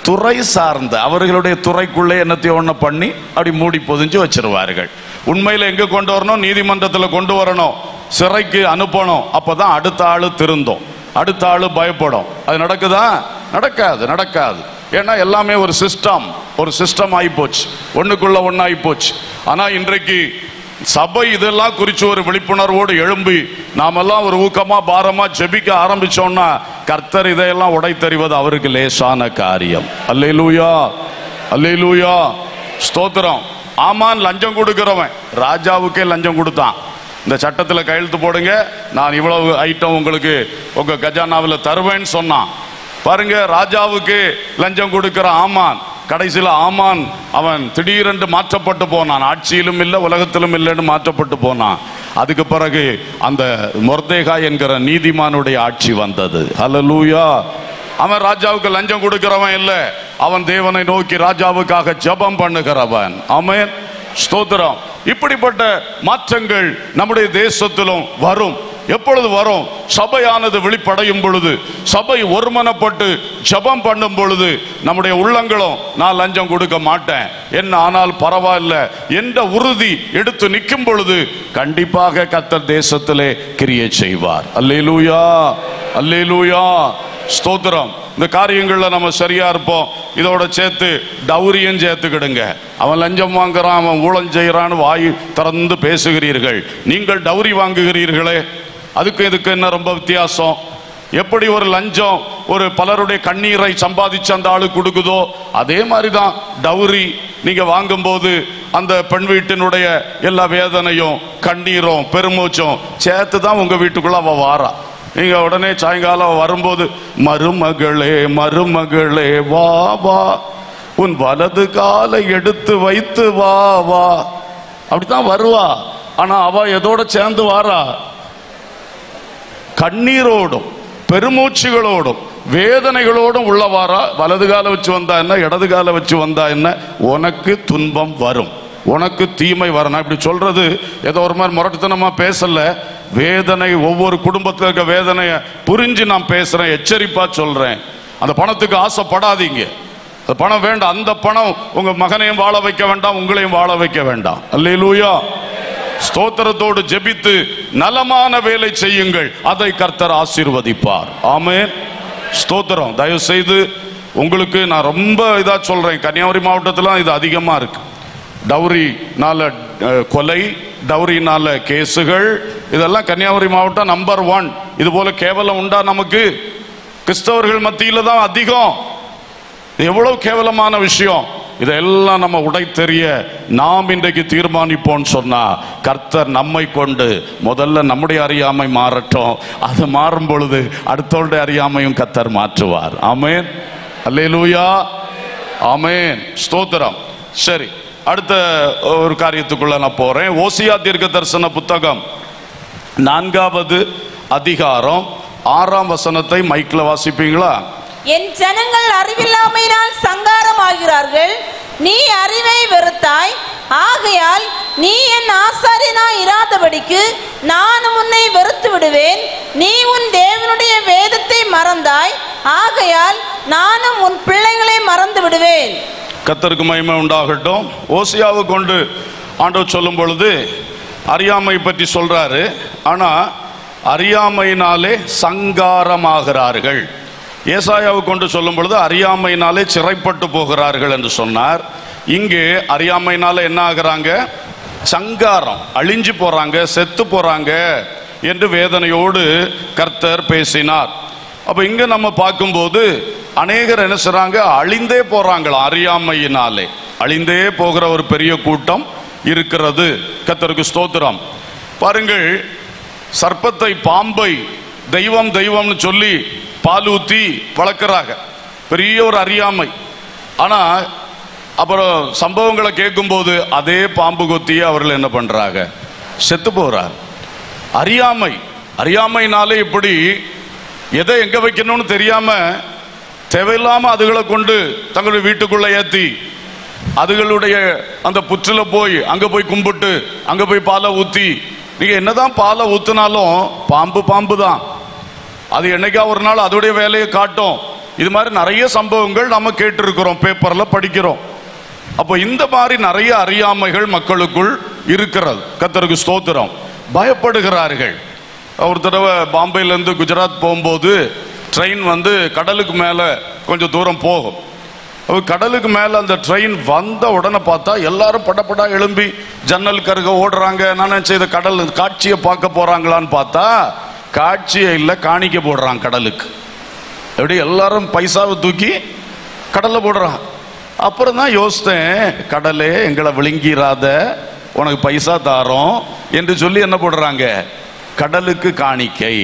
துறை சார்ந்த, அவர்களுடைய துறைக்குள்ளே என்னத்தையும் ஒண்ணு பண்ணி அப்படி மூடி பொதிஞ்சு வச்சிருவார்கள். உண்மையில எங்க கொண்டு வரணும்? நீதிமன்றத்தில் கொண்டு வரணும், சிறைக்கு அனுப்பணும். அப்பதான் அடுத்த ஆளு திருந்தும், அடுத்த ஆளு பயப்படும். அது நடக்குதா? நடக்காது, நடக்காது. ஏன்னா எல்லாமே ஒரு சிஸ்டம் ஆயிப்போச்சு, ஒண்ணுக்குள்ள ஒன்னு ஆயிப்போச்சு. ஆனா இன்றைக்கு சபை இதெல்லாம் குறித்து ஒரு விழிப்புணர்வோடு எழும்பி நாமெல்லாம் ஒரு ஊக்கமா பாரமா ஜெபிக்க ஆரம்பிச்சோம்னா கர்த்தர் இதையெல்லாம் உடைத்தறிவது அவருக்கு லேசான காரியம். அல்லேலூயா, அல்லேலூயா, ஸ்தோத்திரம். ஆமான் லஞ்சம் கொடுக்கிறவன் ராஜாவுக்கே லஞ்சம் கொடுத்தான். இந்த சட்டத்தில் கையெழுத்து போடுங்க, நான் இவ்வளவு ஐட்டம் உங்களுக்கு உங்க கஜானாவில் தருவேன்னு சொன்னான். பாருங்க, ராஜாவுக்கு லஞ்சம் கொடுக்கிற ஆமான், கடைசியில் ஆமான் அவன் திடீரென்று மாற்றப்பட்டு போனான். ஆட்சியிலும் இல்லை உலகத்திலும் இல்லைன்னு மாற்றப்பட்டு போனான். அதுக்கு பிறகு அந்த மொர்தேகாய் என்கிற நீதிமானுடைய ஆட்சி வந்தது. ஹல்லேலூயா. அவன் ராஜாவுக்கு லஞ்சம் கொடுக்கிறவன் இல்லை, அவன் தேவனை நோக்கி ராஜாவுக்காக ஜெபம் பண்ணுகிறவன். ஆமென், ஸ்தோத்திரம். இப்படிப்பட்ட மாற்றங்கள் நம்முடைய தேசத்திலும் வரும். எப்பொழுது வரும்? சபையானது விழிப்படையும் பொழுது, சபை ஒருமனப்பட்டு ஜெபம் பண்ணும் பொழுது, நம்முடைய உள்ளங்களும் நான் லஞ்சம் கொடுக்க மாட்டேன் என்ன ஆனால் பரவாயில்ல என்ற உறுதி எடுத்து நிற்கும் பொழுது கண்டிப்பாக கர்த்தர் தேசத்திலே கிரியை செய்வார். அல்லேலூயா, அல்லேலூயா, ஸ்தோத்திரம். இந்த காரியங்கள்ல நம்ம சரியா இருப்போம். இதோட சேர்த்து டௌரியும் சேர்த்துக்கிடுங்க. அவன் லஞ்சம் வாங்குறான், அவன் ஊழல் செய்யறான்னு வாய் திறந்து பேசுகிறீர்கள். நீங்கள் டௌரி வாங்குகிறீர்களே, அதுக்கு இதுக்கு என்ன ரொம்ப வித்தியாசம்? எப்படி ஒரு லஞ்சம் ஒரு பலருடைய கண்ணீரை சம்பாதிச்சு அந்த ஆளு கொடுக்குதோ அதே மாதிரிதான் டௌரி நீங்க வாங்கும் போது அந்த பெண் வீட்டினுடைய எல்லா வேதனையும் கண்ணீரும் பெருமூச்சும் சேர்த்து தான் உங்க வீட்டுக்குள்ள அவ வாரா. நீங்க உடனே சாயங்காலம் வரும்போது மருமகளே மருமகளே வா வா, உன் வலது காலை எடுத்து வைத்து வா வா, அப்படித்தான் வருவா. ஆனா அவ எதோட சேர்ந்து வாரா? கண்ணீரோடும் பெருமூச்சுகளோடும் வேதனைகளோடும் உள்ளவாரா. வலது கால வச்சு வந்தா என்ன, இடது கால வச்சு வந்தா என்ன, உனக்கு துன்பம் வரும், உனக்கு தீமை வரணும். இப்படி சொல்றது ஏதோ ஒரு மாதிரி முரட்டுத்தனமா பேசல. வேதனை, ஒவ்வொரு குடும்பத்தில் இருக்க வேதனையை புரிஞ்சு நான் பேசுறேன், எச்சரிப்பா சொல்றேன். அந்த பணத்துக்கு ஆசைப்படாதீங்க, அந்த பணம் வேண்டாம். அந்த பணம் உங்க மகனையும் வாழ வைக்க வேண்டாம், உங்களையும் வாழ வைக்க வேண்டாம். அல்லேலூயா. ஸ்தோத்திரத்தோடு ஜெபித்து நலமான வேலை செய்யுங்கள், அதை கர்த்தர் ஆசீர்வதிப்பார். ஆமென், ஸ்தோத்திரம். தயவு செய்து உங்களுக்கு நான் ரொம்ப இதா சொல்றேன், கன்னியாகுமரி மாவட்டத்தில் இது அதிகமா இருக்கு. டௌரினால கொலை, டௌரினால கேசுகள், இதெல்லாம் கன்னியாகுமரி மாவட்டம் நம்பர் 1. இது போல கேவலம் உண்டா நமக்கு? கிறிஸ்தவர்கள் மத்தியில தான் அதிகம். எவ்வளவு கேவலமான விஷயம். இதெல்லாம் நம்ம உடைத்தெறிய நாம் இன்றைக்கு தீர்மானிப்போம் சொன்னா கர்த்தர் நம்மை கொண்டு முதல்ல நம்முடைய அறியாமை மாறட்டும். அது மாறும் பொழுது அடுத்தவருடைய அறியாமையும் கர்த்தர் மாற்றுவார். ஆமென், அல்லேலூயா, ஆமென், ஸ்தோத்திரம். சரி, அடுத்த ஒரு காரியத்துக்குள்ள நான் போறேன். ஓசியா தீர்க்க தரிசன புத்தகம் 4வது அதிகாரம் 6ஆம் வசனத்தை மைக்ல வாசிப்பீங்களா? என் ஜனங்கள் அறிவில்லாமையினால் சங்காரமாகிறார்கள், நீ அறிவை வெறுத்தாய், ஆகையால் நீ என் ஆசாரியனாய் இராதபடிக்கு நான் உன்னை வெறுத்து விடுவேன். நீ உன் தேவனுடைய வேதத்தை மறந்தாய், ஆகையால் நானும் உன் பிள்ளைகளை மறந்து விடுவேன். கர்த்தருக்கு மகிமை உண்டாகட்டும். ஓசியாவை கொண்டு ஆண்டவர் சொல்லும் பொழுது அறியாமை பற்றி சொல்றாரு. ஆனா அறியாமையினாலே சங்காரமாகிறார்கள். ஏசாயாவை கொண்டு சொல்லும் பொழுது அறியாமையினாலே சிறைப்பட்டு போகிறார்கள் என்று சொன்னார். இங்கே அறியாமையினால என்ன ஆகிறாங்க? சங்காரம், அழிஞ்சு போறாங்க, செத்து போறாங்க என்று வேதனையோடு கர்த்தர் பேசினார். அப்ப இங்க நம்ம பார்க்கும்போது அநேகர் என்ன செய்றாங்க? அழிந்தே போறாங்களா? அறியாமையினாலே அழிந்தே போகிற ஒரு பெரிய கூட்டம் இருக்கிறது. கர்த்தருக்கு ஸ்தோத்திரம். பாருங்கள், சர்ப்பத்தை பாம்பை தெய்வம் தெய்வம்னு சொல்லி பால் ஊற்றி வளர்க்குறாங்க, பெரிய ஒரு அறியாமை. ஆனால் அப்புறம் சம்பவங்களை கேட்கும்போது அதே பாம்பு கொத்தியே அவர்கள் என்ன பண்ணுறாங்க, செத்து போகிறார். அறியாமைனாலே இப்படி எதை எங்கே வைக்கணும்னு தெரியாமல் தேவையில்லாமல் அதுகளை கொண்டு தங்களுடைய வீட்டுக்குள்ளே ஏற்றி அதுகளுடைய அந்த புற்றில் போய் அங்கே போய் கும்பிட்டு அங்கே போய் பாலை ஊற்றி, நீங்கள் என்னதான் பாலை ஊற்றினாலும் பாம்பு தான். அது என்னைக்கா ஒரு நாள் அதோடைய வேலையை காட்டும். இது மாதிரி நிறைய சம்பவங்கள் நம்ம கேட்டிருக்கிறோம், பேப்பரில் படிக்கிறோம். அப்போ இந்த மாதிரி நிறைய அறியாமைகள் மக்களுக்குள் இருக்கிறது. கர்த்தருக்கு ஸ்தோத்திரம். பயப்படுகிறார்கள். ஒரு தடவை பாம்பேலேருந்து குஜராத் போகும்போது ட்ரெயின் வந்து கடலுக்கு மேலே கொஞ்சம் தூரம் போகும். கடலுக்கு மேலே அந்த ட்ரெயின் வந்த உடனே பார்த்தா எல்லாரும் படப்படா எழும்பி ஜன்னல் கருக ஓடுறாங்க. நான் நினச்சேன், இதை கடல் காட்சியை பார்க்க போகிறாங்களான்னு பார்த்தா காட்சியை இல்லை, காணிக்க போடுறான் கடலுக்கு. எப்படி எல்லாரும் பைசாவை தூக்கி கடலில் போடுறான். அப்புறம் தான் யோசித்தேன், கடலே எங்களை விழுங்கிறாத, உனக்கு பைசா தாரோம் என்று சொல்லி என்ன போடுறாங்க, கடலுக்கு காணிக்கை.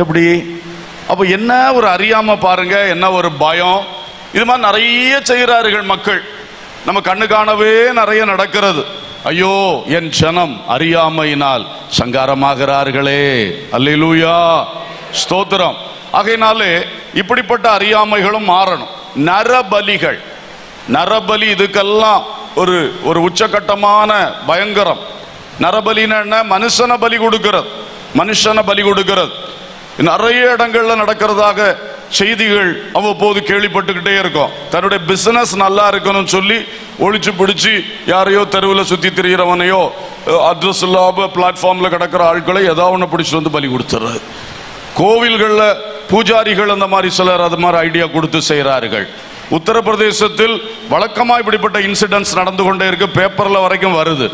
எப்படி? அப்போ என்ன ஒரு அறியாம பாருங்க, என்ன ஒரு பயம். இது மாதிரி நிறைய செய்கிறார்கள் மக்கள். நம்ம கண்ணு காணவே நிறைய நடக்கிறது. ஐயோ, என் ஜனம் அறியாமையினால் சங்காரமாகிறார்களே. அல்லேலூயா, ஸ்தோத்திரம். ஆகையினாலே இப்படிப்பட்ட அறியாமைகளும் மாறணும். நரபலி இதுக்கெல்லாம் ஒரு உச்சகட்டமான பயங்கரம். நரபலின்னு என்ன? மனுஷனை பலி கொடுக்கிறது. நிறைய இடங்கள்ல நடக்கிறதாக செய்திகள் அவ்வப்போது கேள்விப்பட்டுக்கிட்டே இருக்கோம். தன்னுடைய பிசினஸ் நல்லா இருக்கணும்னு சொல்லி ஒழிச்சு பிடிச்சி யாரையோ தெருவில் சுத்தி திரிகிறவனையோ அட்ரஸ் இல்லாம பிளாட்ஃபார்ம்ல கிடக்கிற ஆட்களை ஏதாவது ஒன்று பிடிச்சிட்டு வந்து பலி கொடுத்துறது. கோவில்களில் பூஜாரிகள் அந்த மாதிரி சிலர் அது மாதிரி ஐடியா கொடுத்து செய்கிறார்கள். உத்தரப்பிரதேசத்தில் வழக்கமாக இப்படிப்பட்ட இன்சிடென்ட்ஸ் நடந்து கொண்டே இருக்கு, பேப்பர்ல வரைக்கும் வருது.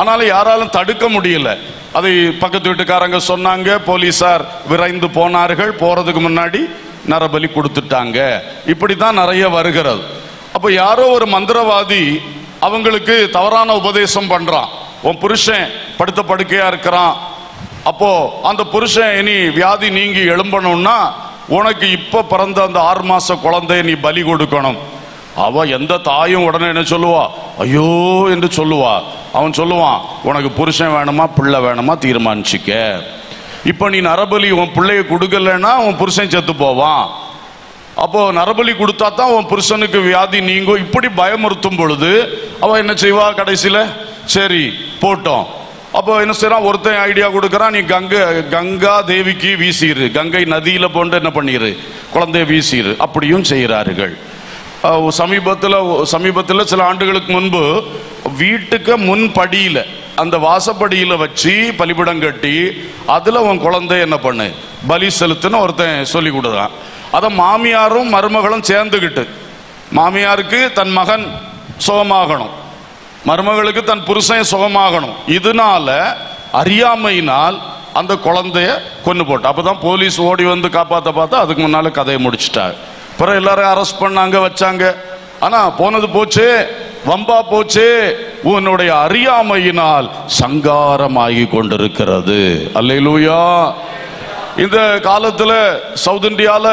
ஆனாலும் யாராலும் தடுக்க முடியல. அதை பக்கத்து வீட்டுக்காரங்க சொன்னாங்க, போலீசார் விரைந்து போனார்கள். போறதுக்கு முன்னாடி நரபலி கொடுத்துட்டாங்க. இப்படித்தான் நிறைய வருகிறது. அப்போ யாரோ ஒரு மந்திரவாதி அவங்களுக்கு தவறான உபதேசம் பண்றான். உன் புருஷன் படுத்த படுக்கையா இருக்கிறான், அப்போ அந்த புருஷன் இனி வியாதி நீங்கி எழும்பணும்னா உனக்கு இப்ப பிறந்த அந்த 6 மாச குழந்தைய நீ பலி கொடுக்கணும். அவ எந்த தாயும் உடனே என்ன சொல்லுவா, ஐயோ என்று சொல்லுவா. அவன் சொல்லுவான், உனக்கு புருஷன் வேணுமா பிள்ளை வேணுமா தீர்மானிச்சுக்க. இப்ப நீ நரபலி உன் பிள்ளைய கொடுக்கலன்னா உன் புருஷன் செத்து போவான். அப்போ நரபலி கொடுத்தா தான் உன் புருஷனுக்கு வியாதி நீங்கும். இப்படி பயமுறுத்தும் பொழுது அவ என்ன செய்வா, கடைசியில சரி போட்டோம். அப்போ என்ன செய்யறான், ஒருத்தன் ஐடியா கொடுக்கறான், நீ கங்கா தேவிக்கு வீசிடு, கங்கை நதியில போன்று என்ன பண்ணிரு, குழந்தைய வீசிடு. அப்படியும் செய்கிறார்கள். சமீபத்தில் சில ஆண்டுகளுக்கு முன்பு வீட்டுக்கு முன்படியில அந்த வாசப்படியில வச்சு பலிபிடம் கட்டி அதுல உன் குழந்தை என்ன பண்ணு பலி செலுத்துன்னு ஒருத்தன் சொல்லி கொடுத்தான். அதை மாமியாரும் மருமகளும் சேர்ந்துக்கிட்டு, மாமியாருக்கு தன் மகன் சுகமாகணும், மருமகளுக்கு தன் புருஷன் சுகமாகணும். இதனால அறியாமையினால் அந்த குழந்தைய கொண்டு போட்டு, அப்பதான் போலீஸ் ஓடி வந்து காப்பாற்ற பார்த்தா அதுக்கு முன்னால கதையை முடிச்சுட்டாங்க. அப்புறம் எல்லாரும் அரெஸ்ட் பண்ணாங்க, வச்சாங்க. ஆனா போனது போச்சு, வம்பா போச்சு. உன்னுடைய அறியாமையினால் சங்காரமாகி கொண்டிருக்கிறது. அல்லேலூயா. இந்த காலத்துல சவுத் இந்தியால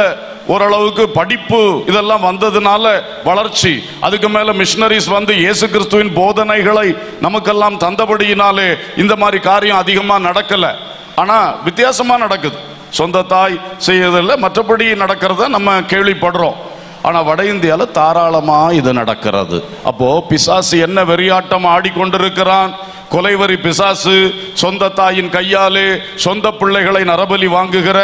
ஓரளவுக்கு படிப்பு இதெல்லாம் வந்ததுனால வளர்ச்சி, அதுக்கு மேல மிஷனரிஸ் வந்து இயேசு கிறிஸ்துவின் போதனைகளை நமக்கெல்லாம் தந்தபடியினாலே இந்த மாதிரி காரியம் அதிகமா நடக்கல. ஆனா வித்தியாசமா நடக்குது. சொந்த தாய் செய்யறதில்ல, மற்றபடி நடக்கிறத நம்ம கேள்விப்படுறோம். ஆனா வட இந்தியால தாராளமா இது நடக்கிறது. அப்போ பிசாசு என்ன வெறியாட்டம் ஆடிக்கொண்டிருக்கிறான். கொலைவரி பிசாசு சொந்த தாயின் கையாலே சொந்த பிள்ளைகளை நரபலி வாங்குகிற,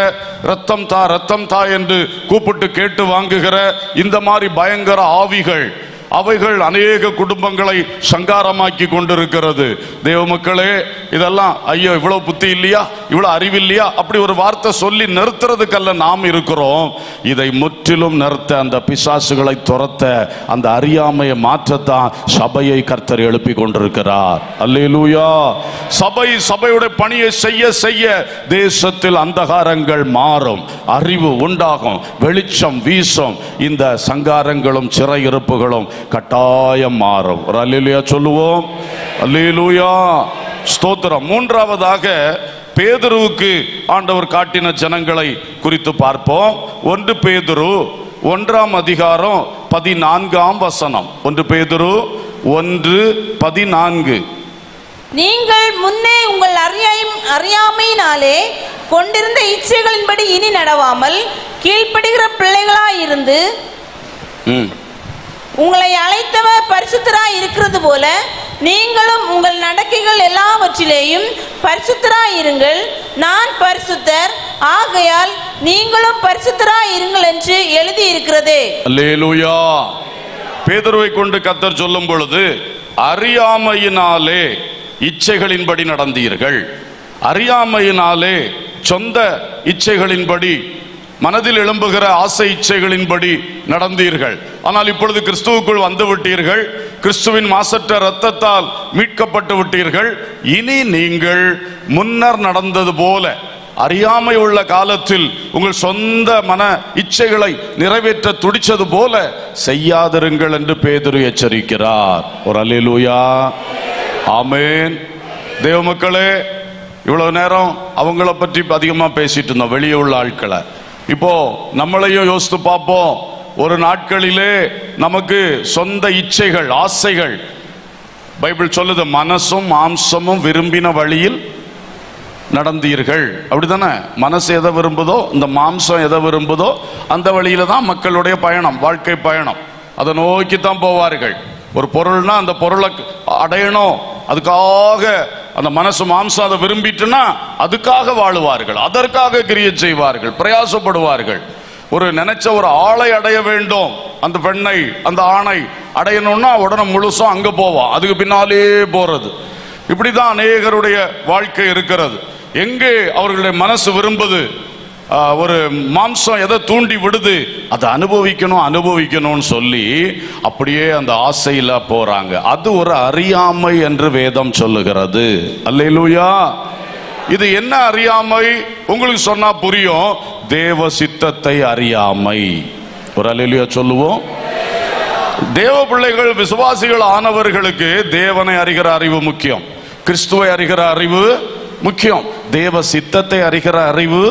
ரத்தம் தா என்று கூப்பிட்டு கேட்டு வாங்குகிற இந்த மாதிரி பயங்கர ஆவிகள், அவைகள் அநேக குடும்பங்களை சங்காரமாக்கி கொண்டிருக்கிறது. தேவ மக்களே, இதெல்லாம் ஐயோ இவ்வளவு புத்தி இல்லையா, இவ்வளவு அறிவில்லையா அப்படி ஒரு வார்த்தை சொல்லி நிறுத்துறதுக்கல்ல நாம் இருக்கிறோம். இதை முற்றிலும் நிறுத்த, அந்த பிசாசுகளை துரத்த, அந்த அறியாமையை மாற்றத்தான் சபையை கர்த்தர் எழுப்பி கொண்டிருக்கிறார். அல்லேலூயா. சபையுடைய பணியை செய்ய செய்ய தேசத்தில் அந்தகாரங்கள் மாறும், அறிவு உண்டாகும், வெளிச்சம் வீசும். இந்த சங்காரங்களும் சிறையிருப்புகளும் கட்டாயம் மாறும். ஒரு அல்லேலூயா சொல்லுவோம். அல்லேலூயா. ஸ்தோத்திரம். மூன்றாவதாக பேதுருவுக்கு ஆண்டவர் காட்டின ஜனங்களை குறித்து பார்ப்போம். 1 பேதுரு 1ஆம் அதிகாரம் 14ஆம் வசனம். 1 பேதுரு 1:14. நீங்கள் முன்னே உங்கள் அறியாமையினாலே கொண்டிருந்த இச்சைகளின்படி இனி நடவாமல் கீழ்ப்படுகிற பிள்ளைகளாயிருந்து உங்களை அழைத்தவர் பரிசுத்தராய் இருக்கிறது போல நீங்களும் உங்கள் நடக்கைகள் எல்லாவற்றிலேயும் பரிசுத்தராய் இருங்கள். நான் பரிசுத்தர், ஆகையால் நீங்களும் பரிசுத்தராய் இருங்கள் என்று எழுதி இருக்கிறதே. அல்லேலூயா. பேதுருவை கொண்டு கர்த்தர் சொல்லும் பொழுது, அறியாமையினாலே இச்சைகளின்படி நடந்தீர்கள். அறியாமையினாலே சொந்த இச்சைகளின்படி, மனதில் எழும்புகிற ஆசை இச்சைகளின்படி நடந்தீர்கள். ஆனால் இப்பொழுது கிறிஸ்துவுக்குள் வந்து விட்டீர்கள். கிறிஸ்துவின் மாசற்ற இரத்தத்தால் மீட்கப்பட்டு விட்டீர்கள். இனி நீங்கள் முன்னர் நடந்தது போல, அறியாமை உள்ள காலத்தில் உங்கள் சொந்த மன இச்சைகளை நிறைவேற்ற துடிச்சது போல செய்யாதிருங்கள் என்று பேதுரு எச்சரிக்கிறார். ஒரு அல்லேலூயா, ஆமென். தேவ மக்களே, இவ்வளவு நேரம் அவங்கள பற்றி அதிகமா பேசிட்டு இருந்தோம், வெளியே உள்ள ஆட்களை. இப்போ நம்மளையும் யோசித்து பார்ப்போம். ஒரு நாட்களிலே நமக்கு சொந்த இச்சைகள், ஆசைகள், பைபிள் சொல்லுது, மனசும் மாம்சமும் விரும்பின வழியில் நடந்தீர்கள். அப்படித்தானே? மனசு எதை விரும்புதோ, இந்த மாம்சம் எதை விரும்புதோ அந்த வழியில தான் மக்களுடைய பயணம், வாழ்க்கை பயணம். அதை நோக்கித்தான் போவார்கள். ஒரு பொருள்னா அந்த பொருளை அடையணும், அதுக்காக அந்த மனசு மாம்சம் அதை விரும்பிட்டுனா அதுக்காக வாழுவார்கள், அதற்காக கிரியை செய்வார்கள், பிரயாசப்படுவார்கள். ஒரு நினைச்ச ஒரு ஆளை அடைய வேண்டும், அந்த பெண்ணை அந்த ஆணை அடையணும்னா உடனே முழுசும் அங்க போவான், அதுக்கு பின்னாலே போறது. இப்படிதான் அநேகருடைய வாழ்க்கை இருக்கிறது. எங்கே அவர்களுடைய மனசு விரும்புது, ஒரு மாம்சம் எதை தூண்டி விடுது, அதை அனுபவிக்கணும் அனுபவிக்கணும்னு சொல்லி அப்படியே அந்த ஆசையில போறாங்க. அது ஒரு அறியாமை என்று வேதம் சொல்லுகிறது. அல்லேலூயா. இது என்ன அறியாமை உங்களுக்கு சொன்னா புரியும். தேவ சித்தத்தை அறியாமை. ஒரு அல்லேலூயா சொல்லுவோம். தேவ பிள்ளைகள், விசுவாசிகள் ஆனவர்களுக்கு தேவனை அறிகிற அறிவு முக்கியம், கிறிஸ்துவை அறிகிற அறிவு முக்கியம், தேவ சித்தத்தை அறிகிற அறிவு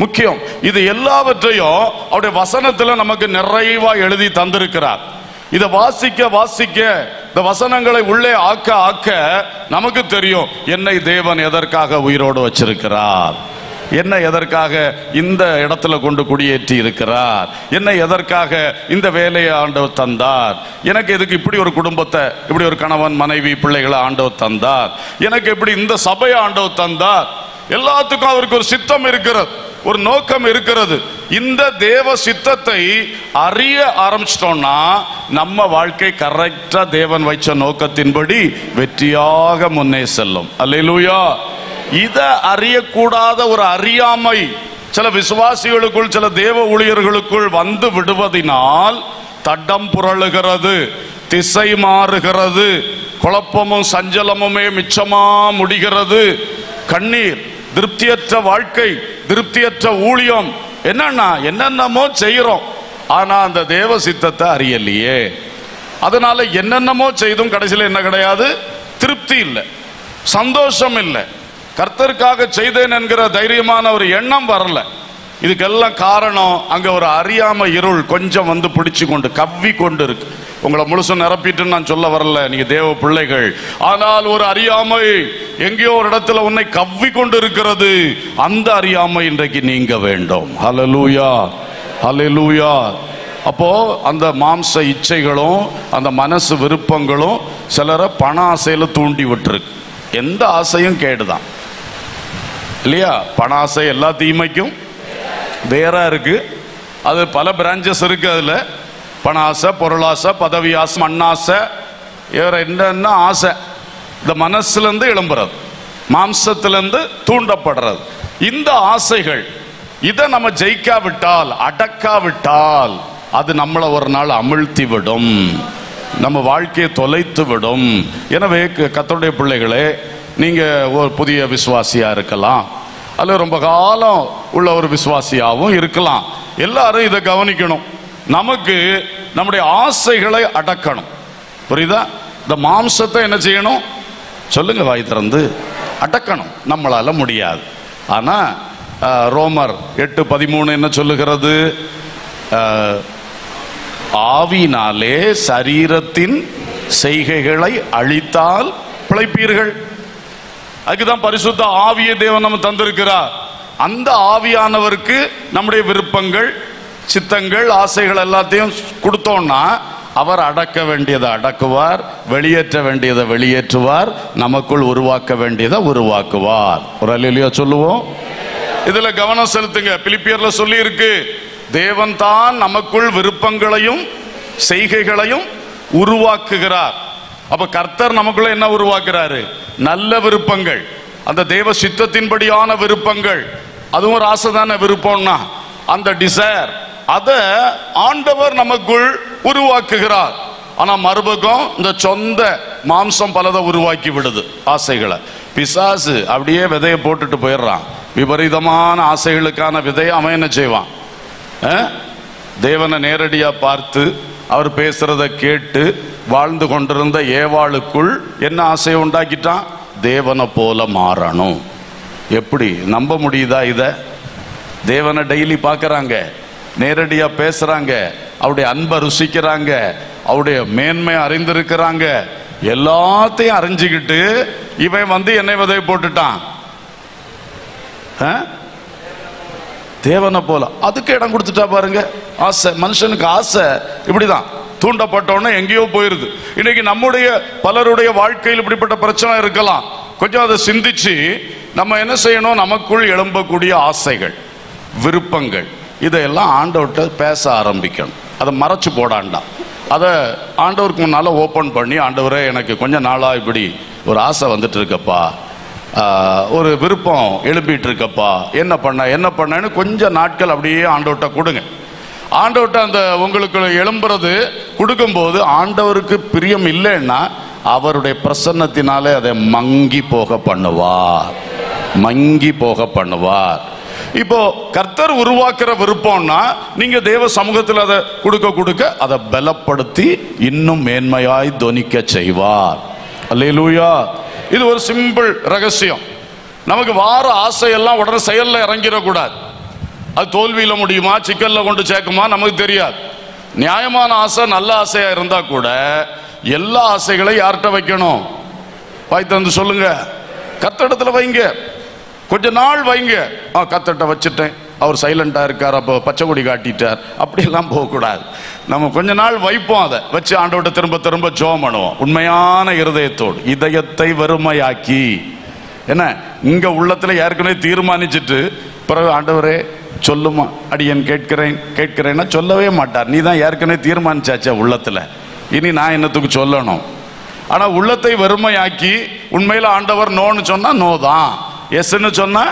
முக்கியம். இது எல்லாவற்றையும் அவருடைய வசனத்துல நமக்கு நிறைவா எழுதி தந்திருக்கிறார். இதை வாசிக்க வாசிக்க, இந்த வசனங்களை உள்ளே ஆக்க ஆக்க நமக்கு தெரியும், என்னை தேவன் எதற்காக உயிரோடு வச்சிருக்கிறார், என்ன எதற்காக இந்த இடத்துல கொண்டு குடியேற்றி இருக்கிறார், என்ன எதற்காக இந்த வேலையை ஆண்டவர் தந்தார், எனக்கு எதுக்கு இப்படி ஒரு குடும்பத்தை, இப்படி ஒரு கணவன் மனைவி பிள்ளைகளை ஆண்டவர் தந்தார், எனக்கு எப்படி இந்த சபையை ஆண்டவர் தந்தார். எல்லாத்துக்கும் அவருக்கு ஒரு சித்தம் இருக்கிறது, ஒரு நோக்கம் இருக்கிறது. இந்த தேவ சித்தத்தை அறிய ஆரம்பிச்சிட்டோம்னா நம்ம வாழ்க்கை கரெக்டா தேவன் வைச்ச நோக்கத்தின்படி வெற்றியாக முன்னே செல்லும். அல்லேலூயா. இத அறியக்கூடாத ஒரு அறியாமை சில விசுவாசிகளுக்குள், சில தேவ ஊழியர்களுக்குள் வந்து விடுவதினால் தடம் புரளுகிறது, திசை மாறுகிறது, குழப்பமும் சஞ்சலமுமே மிச்சமா முடிகிறது. கண்ணீர், திருப்தியற்ற வாழ்க்கை, திருப்தியற்ற ஊழியம், என்னென்னமோ செய்யறோம், ஆனா அந்த தேவ சித்தத்தை அறியலையே. அதனால என்னென்னமோ செய்தும் கடைசியில் என்ன கிடையாது, திருப்தி இல்லை, சந்தோஷம் இல்லை, கர்த்தருக்காக செய்தேன் என்கிற தைரியமான ஒரு எண்ணம் வரல. இதுக்கெல்லாம் காரணம் அங்க ஒரு அறியாமை இருள் கொஞ்சம் வந்து பிடிச்சு கொண்டு கவ்வி கொண்டு இருக்கு. உங்களை முழுசும் நிரப்பிட்டு நான் சொல்ல வரல, நீங்க தேவ பிள்ளைகள், ஆனால் ஒரு அறியாமை எங்கேயோ ஒரு இடத்துல உன்னை கவ்வி கொண்டு இருக்கிறது. அந்த அறியாமை இன்றைக்கு நீங்க வேண்டும். ஹல்லேலூயா, ஹல்லேலூயா. அப்போ அந்த மாம்ச இச்சைகளும் அந்த மனசு விருப்பங்களும் சிலரை பண ஆசையில தூண்டி விட்டுருக்கு. எந்த ஆசையும் கேடுதான் இல்லையா? பண ஆசை எல்லா தீமைக்கும் வேற இருக்கு. அது பல பிரான்சஸ் இருக்கு. அதுல பண ஆசை, பொருளாசை, பதவி ஆசை, மண்ணாசை, வேற என்னென்ன ஆசை இந்த மனசுல இருந்து எழும்புறது, மாம்சத்திலிருந்து தூண்டப்படுறது. இந்த ஆசைகள் இதை நம்ம ஜெயிக்காவிட்டால், அடக்காவிட்டால் அது நம்மளை ஒரு நாள் அமிழ்த்தி விடும், நம்ம வாழ்க்கையை தொலைத்து விடும். எனவே கர்த்தருடைய பிள்ளைகளே, நீங்க ஒரு புதிய விசுவாசியா இருக்கலாம், அல்லது ரொம்ப காலம் உள்ள ஒரு விசுவாசியாகவும் இருக்கலாம். எல்லாரும் இதை கவனிக்கணும். நமக்கு நம்முடைய ஆசைகளை அடக்கணும். புரியுதா? இந்த மாம்சத்தை என்ன செய்யணும் சொல்லுங்க, வாய் திறந்து. அடக்கணும், நம்மளால முடியாது. ஆனா ரோமர் 8:13 என்ன சொல்லுகிறது? ஆவினாலே சரீரத்தின் செய்கைகளை அழித்தால் பிழைப்பீர்கள். அதுக்குதான் பரிசுத்த ஆவியை தேவன் நம்ம தந்திருக்கிறார். அந்த ஆவியானவருக்கு நம்முடைய விருப்பங்கள், சித்தங்கள், ஆசைகள் எல்லாத்தையும் கொடுத்தோம்னா அவர் அடக்க வேண்டியதை அடக்குவார், வெளியேற்ற வேண்டியதை வெளியேற்றுவார், நமக்குள் உருவாக்க வேண்டியதை உருவாக்குவார். ஒரு அல்லேலூயா சொல்லுவோம். இதுல கவனம் செலுத்துங்க. பிலிப்பியர்ல சொல்லி இருக்கு, தேவன் தான் நமக்குள் விருப்பங்களையும் செய்கைகளையும் உருவாக்குகிறார். அப்ப கர்த்தர் நமக்குள்ள என்ன உருவாக்குறாரு? நல்ல விருப்பங்கள், அந்த தேவ சித்தத்தின்படியான விருப்பங்கள். அதுவும் ஒரு ஆசை தானே விருப்பம்னா, அந்த டிசைர் அத ஆண்டவர் நமக்குள் உருவாக்குகிறார். ஆனா மறுபக்கம் இந்த சொந்த மாம்சம் பலதை உருவாக்கி விடுது, ஆசைகளை. பிசாசு அப்படியே விதையை போட்டுட்டு போயிடுறான். விபரீதமான ஆசைகளுக்கான விதையை அவன் என்ன செய்வான்? தேவனை நேரடியா பார்த்து அவர் பேசுறத கேட்டு வாழ்ந்து கொண்டிருந்த ஏவாளுக்குள் என்ன ஆசையை உண்டாக்கிட்டான்? தேவனை போல மாறணும். எப்படி நம்ப முடியுதா? இத தேவனை டெய்லி பார்க்கறாங்க, நேரடியா பேசுறாங்க, அவருடைய அன்பை ருசிக்கிறாங்க, அவருடைய மேன்மை அறிந்திருக்கிறாங்க. எல்லாத்தையும் அறிஞ்சுக்கிட்டு இவன் வந்து என்னை விதை போட்டுட்டான், தேவனை போல. அதுக்கு இடம் கொடுத்துட்டா பாருங்க. ஆசை, மனுஷனுக்கு ஆசை இப்படிதான் தூண்டப்பட்டோன்னு எங்கேயோ போயிருது. இன்னைக்கு நம்முடைய பலருடைய வாழ்க்கையில் இப்படிப்பட்ட பிரச்சனை இருக்கலாம். கொஞ்சம் அதை சிந்திச்சு நம்ம என்ன செய்யணும்? நமக்குள் எழும்பக்கூடிய ஆசைகள், விருப்பங்கள், இதையெல்லாம் ஆண்டவர்கிட்ட பேச ஆரம்பிக்கணும். அதை மறைச்சு போடாண்டா. அதை ஆண்டவருக்கு முன்னால ஓப்பன் பண்ணி, ஆண்டவரே எனக்கு கொஞ்ச நாளா இப்படி ஒரு ஆசை வந்துட்டு இருக்கப்பா, ஒரு விருப்பம் எழுப்பிட்டு இருக்கப்பா, என்ன பண்ணன்னு கொஞ்சம் நாட்கள் அப்படியே ஆண்டவர்கிட்ட கொடுங்க. ஆண்டவர்கிட்ட அந்த உங்களுக்கு எழும்புறது கொடுக்கும்போது ஆண்டவருக்கு பிரியம் இல்லைன்னா அவருடைய பிரசன்னத்தினாலே அதை மங்கி போக பண்ணுவார். இப்போ கர்த்தர் உருவாக்குற விருப்பம்னா நீங்க தேவ சமூகத்தில் அதை கொடுக்க அதை பலப்படுத்தி இன்னும் மேன்மையாய் தொனிக்க செய்வார். அல்லேலூயா. இது ஒரு சிம்பிள் ரகசியம். நமக்கு வார ஆசையெல்லாம் உடனே செயல்ல இறங்கிடக்கூடாது. அது தோல்வியில முடியுமா, சிக்கல்ல கொண்டு சேர்க்குமா நமக்கு தெரியாது. நியாயமான ஆசை, நல்ல ஆசையா இருந்தா கூட எல்லா ஆசைகளையும் யார்கிட்ட வைக்கணும்? வாய் திறந்து சொல்லுங்க. கர்த்தரிடத்துல வைங்க. கொஞ்ச நாள் வைங்க. கர்த்தர்கிட்ட வச்சுட்டேன், அவர் சைலண்டா இருக்கார், அப்போ பச்சை கொடி காட்டிட்டார், அப்படியெல்லாம் போகக்கூடாது. நம்ம கொஞ்ச நாள் வைப்போம். அதை வச்சு ஆண்டவர்கிட்ட திரும்ப திரும்ப ஜெபம் பண்ணுவோம். உண்மையான இருதயத்தோடு, இதயத்தை வெறுமையாக்கி. என்ன, இங்க உள்ளத்துல ஏற்கனவே தீர்மானிச்சுட்டு பிறகு ஆண்டவரே சொல்லுமா அடியேன் கேட்கிறேன்னா சொல்லவே மாட்டார். நீ தான் ஏற்கனவே தீர்மானிச்சாச்சா உள்ளத்துல, இனி நான் என்னத்துக்கு சொல்லணும்? ஆனா உள்ளத்தை வெறுமையாக்கி உண்மையில ஆண்டவர் நோன்னு சொன்னா நோ தான், எஸ்ன்னு சொன்னா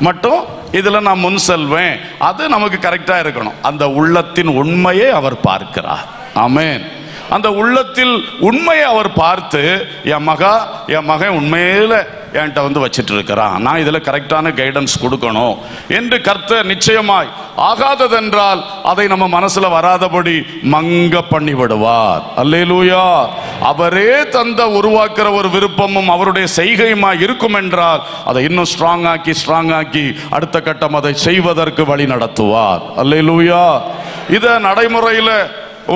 மட்டும் இதுல நான் முன் செல்வேன். அது நமக்கு கரெக்டா இருக்கணும். அந்த உள்ளத்தின் உண்மையை அவர் பார்க்கிறார். ஆமென். அந்த உள்ளத்தில் உண்மையை அவர் பார்த்து என் மகன் உண்மையில என்கிட்ட வந்து வச்சிட்டு இருக்கிறான், நான் இதுல கரெக்டான கைடன்ஸ் கொடுக்கணும் என்று கர்த்தர் நிச்சயமாய் ஆகாததென்றால் அதை நம்ம மனசுல வராதபடி மங்க பண்ணி விடுவார். அல்லேலூயா. அவரே தந்த உருவாக்குற ஒரு விருப்பமும் அவருடைய செய்கையுமா இருக்கும் என்றால் அதை இன்னும் ஸ்ட்ராங் ஆக்கி அடுத்த கட்டம் அதை செய்வதற்கு வழி நடத்துவார். அல்லேலூயா. இத நடைமுறையில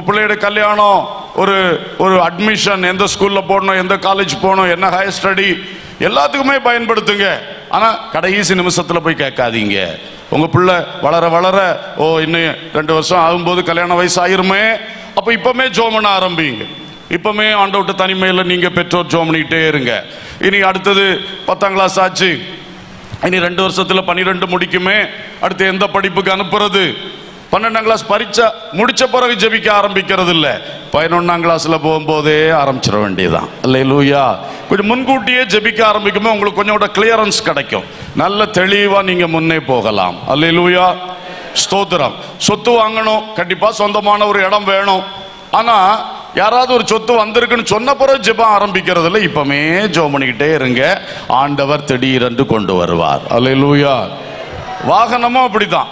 பிள்ளையோட கல்யாணம், ஒரு அட்மிஷன், எந்த ஸ்கூல்ல போடணும், எந்த காலேஜ் போகணும், என்ன ஹையர் ஸ்டடி, எல்லாத்துக்குமே பயன்படுத்துங்க. ஆனா கடைசி நிமிஷத்துல போய் கேட்காதீங்க. உங்க பிள்ளை வளர வளர இன்னும் 2 வருஷம் ஆகும்போது கல்யாண வயசு ஆயிருமே, அப்ப இப்பமே ஜெபம் பண்ண ஆரம்பிங்க. இப்பமே ஆண்டவர்ட்ட தனிமையில நீங்க பெற்றோர் ஜெபம் பண்ணிக்கிட்டே இருங்க. இனி அடுத்தது 10ஆம் கிளாஸ் ஆச்சு, இனி 2 வருஷத்துல 12 முடிக்குமே, அடுத்து எந்த படிப்புக்கு அனுப்புறது? 12ஆம் கிளாஸ் பரீட்சை முடிச்ச பிறகு ஜெபிக்க ஆரம்பிக்கிறது இல்ல, 11ஆம் கிளாஸ்ல போகும்போதே ஆரம்பிச்சிட வேண்டியதான். அல்லேலூயா. கொஞ்சம் முன்கூட்டியே ஜெபிக்க ஆரம்பிக்கும்போது உங்களுக்கு கொஞ்சம் கிளியரன்ஸ் கிடைக்கும், நல்ல தெளிவா நீங்க முன்னே போகலாம். அல்லேலூயா. ஸ்தோத்திரம். சொத்து வாங்கணும், கண்டிப்பா சொந்தமான ஒரு இடம் வேணும். ஆனா யாராவது ஒரு சொத்து வந்திருக்குன்னு சொன்ன பிறகு ஜெபம் ஆரம்பிக்கிறது இல்லை, இப்பமே ஜெபம் பண்ணிக்கிட்டே இருங்க, ஆண்டவர் திடீரென்று கொண்டு வருவார். அல்லேலூயா. வாகனமும் அப்படிதான்.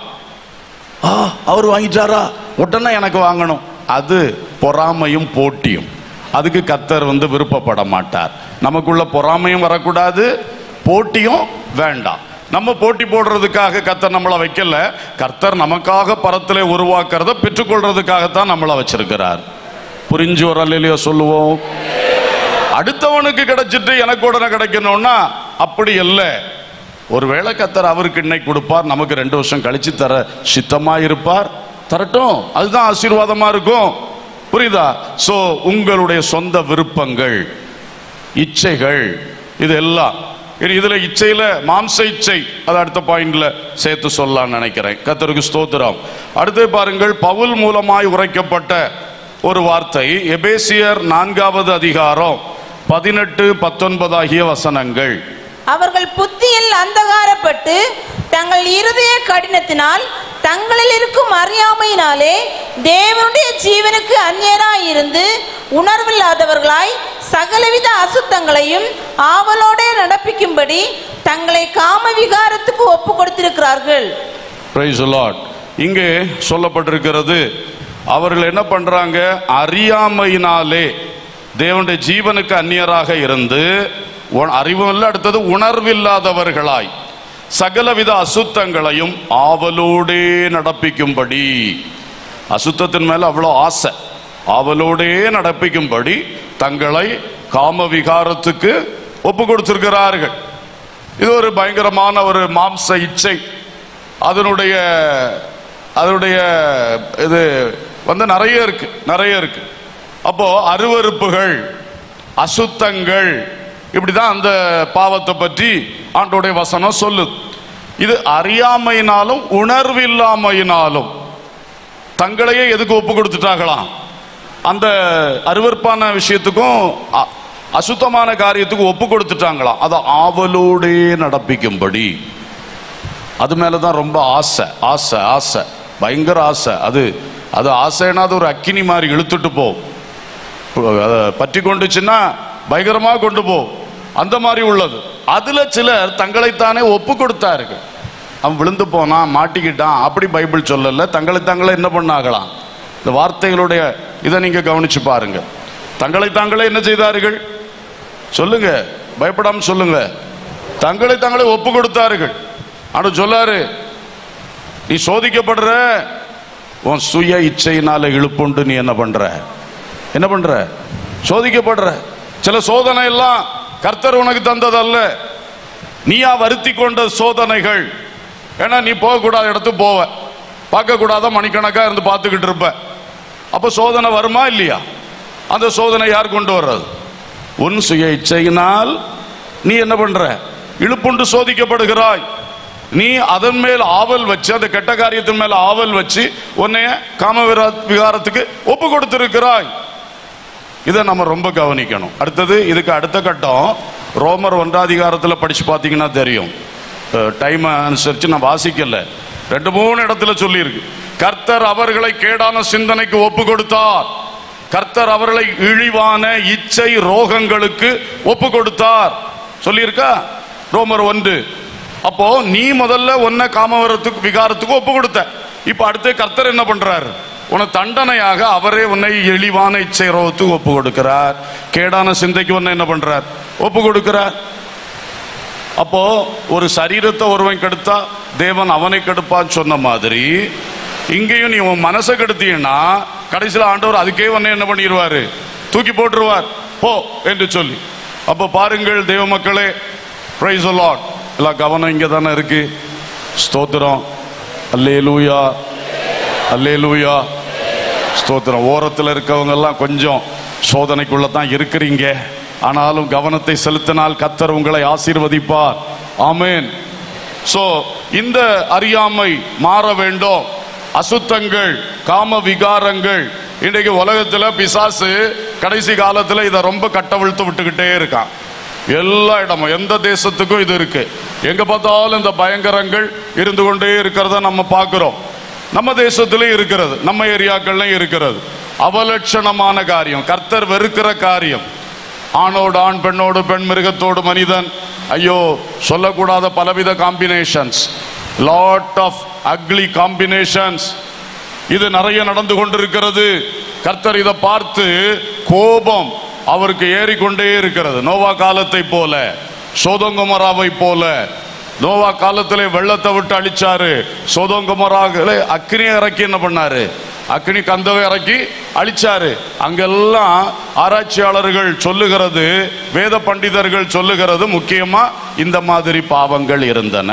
அவர் வாங்கிட்டாரா உடனே எனக்கு வாங்கணும், அது பொறாமையும் போட்டியும். அதுக்கு கர்த்தர் விருப்பப்பட மாட்டார். நமக்குள்ள பொறாமையும் வரக்கூடாது, போட்டியும் வேண்டாம். நம்ம போட்டி போடுறதுக்காக கர்த்தர் நம்மளை வைக்கல. கர்த்தர் நமக்காக பரத்திலே உருவாக்குறத பெற்றுக்கொள்றதுக்காகத்தான் நம்மளை வச்சிருக்கிறார். புரிஞ்சு வரலையோ சொல்லுவோம். அடுத்தவனுக்கு கிடைச்சிட்டு எனக்கு உடனே கிடைக்கணும்னா அப்படி இல்லை. ஒருவேளை கர்த்தர் அவருக்கு இன்னைக்கு கொடுப்பார், நமக்கு 2 வருஷம் கழிச்சு தர சித்தமா இருப்பார், தரட்டும். அதுதான் ஆசீர்வாதமா இருக்கும். புரியுதா? சோ உங்களுடைய சொந்த விருப்பங்கள், இச்சைகள், இது எல்லாம் இதுல இச்சையில மாம்ச இச்சை, அது அடுத்த பாயிண்ட்ல சேர்த்து சொல்லலாம்னு நினைக்கிறேன். கர்த்தருக்கு ஸ்தோத்திரம். அடுத்து பாருங்கள், பவுல் மூலமாய் உரைக்கப்பட்ட ஒரு வார்த்தை, எபேசியர் 4வது அதிகாரம் 18-19 ஆகிய வசனங்கள். அவர்கள் புத்தியில் அந்தகாரப்பட்டு தங்கள் இருதய கடினத்தினால் தங்களில் இருக்கும் அறியாமையினாலே தேவனுடைய ஜீவனுக்கு அந்நியராய் இருந்து உணர்வில்லாதவர்களாய் சகலவித அசுத்தங்களையும் ஆவலோட நடப்பிக்கும்படி தங்களை காம விகாரத்துக்கு ஒப்பு கொடுத்திருக்கிறார்கள். Praise the Lord. இங்கே சொல்லப்பட்டிருக்கிறது, அவர்கள் என்ன பண்றாங்க? அறியாமையினாலே தேவனுடைய ஜீவனுக்கு அந்நியராக இருந்து, அறிவும் அடுத்தது உணர்வில்லாதவர்களாய் சகலவித அசுத்தங்களையும் ஆவலோடே நடப்பிக்கும்படி, அசுத்தத்தின் மேல அவ்வளோ ஆசை, ஆவலோடே நடப்பிக்கும்படி தங்களை காம விகாரத்துக்கு ஒப்பு கொடுத்திருக்கிறார்கள். இது ஒரு பயங்கரமான ஒரு மாம்ச இச்சை. அதனுடைய இது நிறைய இருக்கு. அப்போ அருவருப்புகள், அசுத்தங்கள், இப்படிதான் அந்த பாவத்தை பற்றி ஆண்டோடைய வசனம் சொல்லுது. இது அறியாமையினாலும் உணர்வில்லாமையினாலும் தங்களையே எதுக்கு ஒப்பு கொடுத்துட்டாங்களாம்? அந்த அருவருப்பான விஷயத்துக்கும் அசுத்தமான காரியத்துக்கும் ஒப்பு கொடுத்துட்டாங்களாம். அதை ஆவலோடே நடப்பிக்கும்படி. அது மேலதான் ரொம்ப ஆசை, ஆசை, ஆசை, பயங்கர ஆசை. அது ஆசைன்னா அது ஒரு அக்கினி மாதிரி இழுத்துட்டு போ, பற்றி கொண்டுச்சுன்னா பயங்கரமா கொண்டு போ, அந்த மாதிரி உள்ளது. அதுல சிலர் தங்களைத்தானே ஒப்பு கொடுத்தார்கள். அவன் விழுந்து போனான், மாட்டிக்கிட்டான், அப்படி பைபிள் சொல்லல. தங்களை என்ன பண்ணாகலாம்? இந்த வார்த்தைகளுடைய இதை நீங்க கவனிச்சு பாருங்க. தங்களை என்ன செய்தார்கள்? சொல்லுங்க, பயப்படாம சொல்லுங்க. தங்களை ஒப்பு கொடுத்தார்கள். ஆனா சொல்லாரு, நீ சோதிக்கப்படுற, உன் சுய இச்சையினால இழுப்புண்டு நீ என்ன பண்ற? சோதிக்கப்படுற. சில சோதனை எல்லாம் கர்த்தர் உனக்கு தந்ததல்ல, நீயா வருத்தி கொண்ட சோதனைகள். ஏன்னா நீ போகக்கூடாத இடத்துக்கு போவ, பார்க்க கூடாத மணிக்கணக்கா இருந்து பார்த்துக்கிட்டு இருப்ப. அப்ப சோதனை வருமா இல்லையா? அந்த சோதனை யார் கொண்டு வர்றது? உன் சுய இச்சையினால் நீ என்ன பண்ற? இழுப்புண்டு சோதிக்கப்படுகிறாய். நீ அதன் மேல் ஆவல் வச்சு, அந்த கெட்ட காரியத்தின் மேல ஆவல் வச்சு உன்னைய காம விகாரத்துக்கு ஒப்பு கொடுத்திருக்கிறாய். இதை நம்ம ரொம்ப கவனிக்கணும். அடுத்தது, இதுக்கு அடுத்த கட்டம் ரோமர் 1 அதிகாரத்தில் படிச்சு பார்த்தீங்கன்னா தெரியும். டைம் அனுசரிச்சு நான் வாசிக்கல, 2-3 இடத்துல சொல்லியிருக்கு. கர்த்தர் அவர்களை கேடான சிந்தனைக்கு ஒப்பு கொடுத்தார். கர்த்தர் அவர்களை இழிவான இச்சை ரோகங்களுக்கு ஒப்பு கொடுத்தார் சொல்லியிருக்கா ரோமர் 1. அப்போ நீ முதல்ல உன்னை காமவரத்துக்கு விகாரத்துக்கு ஒப்பு கொடுத்த. இப்ப அடுத்து கர்த்தர் என்ன பண்றாரு? உனக்கு தண்டனையாக அவரே உன்னை இழிவான இச்சை ரோகத்துக்கு ஒப்பு கொடுக்கிறார். கேடான சிந்தைக்கு உன்னை என்ன பண்றார்? ஒப்பு கொடுக்கிறார். அப்போ ஒரு சரீரத்தை ஒருவன் கெடுத்தா தேவன் அவனை கெடுப்பான்னு சொன்ன மாதிரி, இங்கேயும் நீ உன் மனசை கெடுத்தீங்கன்னா கடைசியில் ஆண்டவர் அதுக்கே உன்னை என்ன பண்ணிடுவாரு? தூக்கி போட்டுருவார், போ என்று சொல்லி. அப்போ பாருங்கள் தேவ மக்களே, பிரைஸ் தி லார்ட். எல்லாம் கவனம் இங்கே தானே இருக்கு. ஸ்தோத்திரம், அல்லேலூயா, அல்லேலூயா, ஸ்தோத்திரம். ஓரத்தில் இருக்கவங்க எல்லாம் கொஞ்சம் சோதனைக்குள்ள தான் இருக்கிறீங்க. ஆனாலும் கவனத்தை செலுத்தினால் கர்த்தர் உங்களை ஆசீர்வதிப்பார். ஆமென். சோ இந்த அறியாமை மாற வேண்டும். அசுத்தங்கள், காம விகாரங்கள், இன்றைக்கு உலகத்தில் பிசாசு கடைசி காலத்தில் இதை ரொம்ப கட்டவிழ்த்து விட்டுக்கிட்டே இருக்கான். எல்லா இடமும், எந்த தேசத்துக்கும் இது இருக்கு. எங்க பார்த்தாலும் இந்த பயங்கரங்கள் இருந்து கொண்டே இருக்கிறத நம்ம பார்க்கிறோம். நம்ம தேசத்திலே இருக்கிறது, நம்ம ஏரியாக்கள்லையும் இருக்கிறது. அவலட்சணமான காரியம், கர்த்தர் வெறுக்கிற காரியம். ஆணோடு ஆண், பெண்ணோடு பெண், மிருகத்தோடு மனிதன், ஐயோ சொல்லக்கூடாத பலவித combinations, lot of ugly combinations. இது நிறைய நடந்து கொண்டிருக்கிறது. கர்த்தர் இதை பார்த்து கோபம் அவருக்கு ஏறிக்கொண்டே இருக்கிறது. நோவா காலத்தை போல சோதோம் கொமோராவை போல. நோவா காலத்திலே வெள்ளத்தை விட்டு அழிச்சாரு. சோதோம் கொமோராவிலே அக்கினியை இறக்கி என்ன பண்ணாரு? அக்கினி கந்தவை இறக்கி அழிச்சாரு. அங்கெல்லாம் ஆராய்ச்சியாளர்கள் சொல்லுகிறது, வேத பண்டிதர்கள் சொல்லுகிறது, முக்கியமா இந்த மாதிரி பாவங்கள் இருந்தன.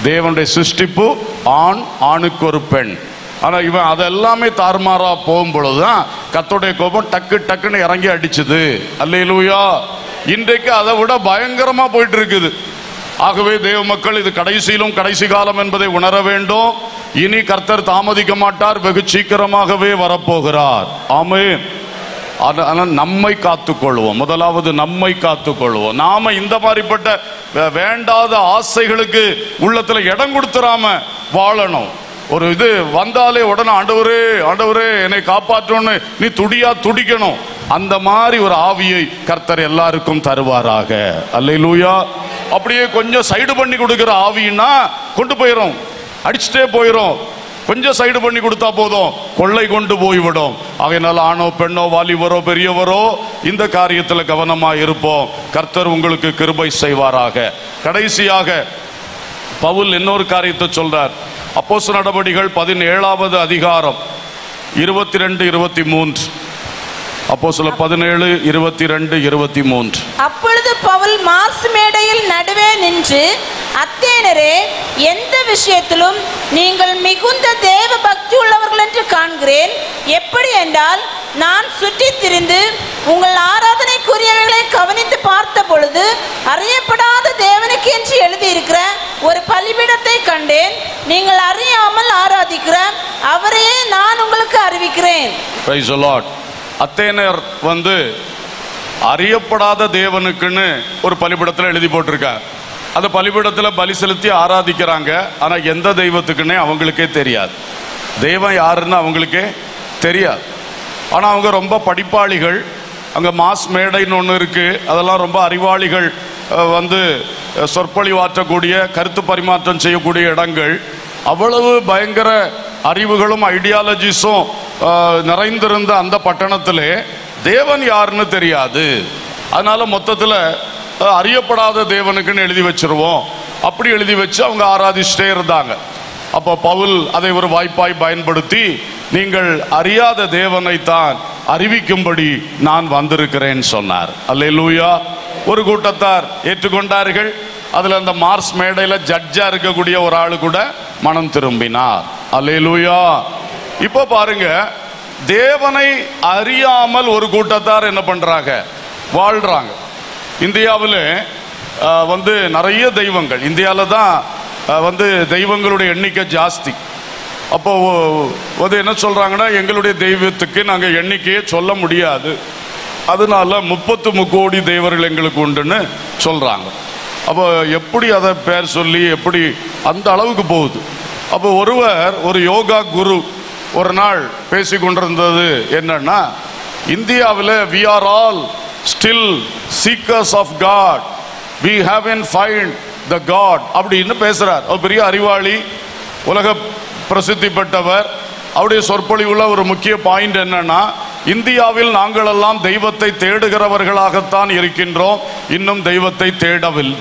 தேவனுடைய சிருஷ்டிப்பு ஆண், ஆணுக்கு ஒரு பெண். ஆனா இவன் அதெல்லாமே தாறுமாறா போகும் பொழுதுதான் கர்த்தருடைய கோபம் டக்கு டக்குன்னு இறங்கி அடிச்சுது. அல்லேலூயா. இன்றைக்கு அதை விட பயங்கரமா போயிட்டு இருக்குது. ஆகவே தேவ மக்கள், இது கடைசியிலும் கடைசி காலம் என்பதை உணர வேண்டும். இனி கர்த்தர் தாமதிக்க மாட்டார், வெகு சீக்கிரமாகவே வரப்போகிறார். ஆமென். ஆனால் நம்மை காத்துக்கொள்வோம். முதலாவது நம்மை காத்துக்கொள்வோம். நாம இந்த மாதிரிப்பட்ட வேண்டாத ஆசைகளுக்கு உள்ளத்துல இடம் கொடுத்துறாம வாழணும். ஒரு இது வந்தாலே உடனே ஆண்டவரே ஆண்டவரே என்னை காப்பாற்றணும்னு நீ துடிக்கணும். அந்த மாதிரி ஒரு ஆவியை கர்த்தர் எல்லாருக்கும் தருவாராக. அல்லேலூயா. அப்படியே கொஞ்சம் சைடு பண்ணி கொடுக்கிற ஆவின்னா கொண்டு போயிடும், அடிச்சுட்டே போயிடும். கொஞ்சம் சைடு பண்ணி கொடுத்தா போதும், கொள்ளை கொண்டு போய்விடும். ஆகையினால் ஆணோ பெண்ணோ வாலிபரோ பெரியவரோ இந்த காரியத்தில் கவனமா இருப்போம். கர்த்தர் உங்களுக்கு கிருபை செய்வாராக. கடைசியாக பவுல் இன்னொரு காரியத்தை சொல்றார். அப்போஸ்தலர் நடபடிகள் 17வது அதிகாரம் 22, 23. அப்போஸ்தலர் 17, 22, 23. அப்பொழுது பவுல் மார்ஸ் மேடையில் நடுவே நின்று, அத்தேனரே, எந்த விஷயத்திலும் நீங்கள் மிகுந்த தேவ பக்தி உள்ளவர்கள் என்று காண்கிறேன். எப்படி என்றால், நான் சுற்றி திரிந்து உங்கள் ஆராதனைக்குரியவைகளை கவனித்து பார்த்த பொழுது அறியப்படாத தேவனுக்கு என்று எழுதியிருக்கிற ஒரு பலிபீடத்தை கண்டேன். நீங்கள் அறியாமல் ஆராதிக்கிற அவரையே நான் உங்களுக்கு அறிவிக்கிறேன். Praise the Lord. அத்தேனர் அறியப்படாத தேவனுக்குன்னு ஒரு பலிபீடத்தில் எழுதி போட்டிருக்காங்க. அந்த பலிபீடத்தில் பலி செலுத்தி ஆராதிக்கிறாங்க. ஆனால் எந்த தெய்வத்துக்குன்னே அவங்களுக்கே தெரியாது. தெய்வம் யாருன்னு அவங்களுக்கே தெரியாது. ஆனால் அவங்க ரொம்ப படிப்பாளிகள். அங்கே மாஸ் மேடைன்னு ஒன்று இருக்குது. அதெல்லாம் ரொம்ப அறிவாளிகள் சொற்பொழிவாற்றக்கூடிய, கருத்து பரிமாற்றம் செய்யக்கூடிய இடங்கள். அவ்வளவு பயங்கர அறிவுகளும் ஐடியாலஜிஸும் நிறைந்திருந்த அந்த பட்டணத்திலே தேவன் யாருன்னு தெரியாது. அதனால மொத்தத்தில் அறியப்படாத தேவனுக்குன்னு எழுதி வச்சிருவோம். அப்படி எழுதி வச்சு அவங்க ஆராதிச்சுட்டே இருந்தாங்க. அப்போ பவுல் அதை ஒரு வாய்ப்பாய் பயன்படுத்தி, நீங்கள் அறியாத தேவனை தான் அறிவிக்கும்படி நான் வந்திருக்கிறேன் சொன்னார். அல்லேலூயா. ஒரு கூட்டத்தார் ஏற்றுக்கொண்டார்கள். அதுல அந்த மார்ஸ் மேடையில ஜட்ஜா இருக்கக்கூடிய ஒரு ஆளு கூட மனம் திரும்பினார். அல்லேலூயா. இப்போ பாருங்க, தேவனை அறியாமல் ஒரு கூட்டத்தார் என்ன பண்றாங்க? வாழ்றாங்க. இந்தியாவில் நிறைய தெய்வங்கள். இந்தியாவில் தான் தெய்வங்களுடைய எண்ணிக்கை ஜாஸ்தி. அப்போ என்ன சொல்றாங்கன்னா, எங்களுடைய தெய்வத்துக்கு நாங்கள் எண்ணிக்கையே சொல்ல முடியாது, அதனால 33 கோடி தேவர்கள் எங்களுக்கு உண்டுன்னு சொல்றாங்க. அப்போ எப்படி அதை பேர் சொல்லி எப்படி அந்த அளவுக்கு போகுது? அப்போ ஒரு யோகா குரு ஒரு நாள் பேசி கொண்டிருந்தது என்னன்னா, இந்தியாவில் we are all still seekers of God, we haven't find the God அப்படின்னு பேசுறார். ஒரு பெரிய அறிவாளி, உலக பிரசித்தி பெற்றவர். அவருடைய சொற்பொழிவுள்ள ஒரு முக்கிய பாயிண்ட் என்னன்னா, இந்தியாவில் நாங்கள் எல்லாம் தெய்வத்தை தேடுகிறவர்களாகத்தான் இருக்கின்றோம், இன்னும் தெய்வத்தை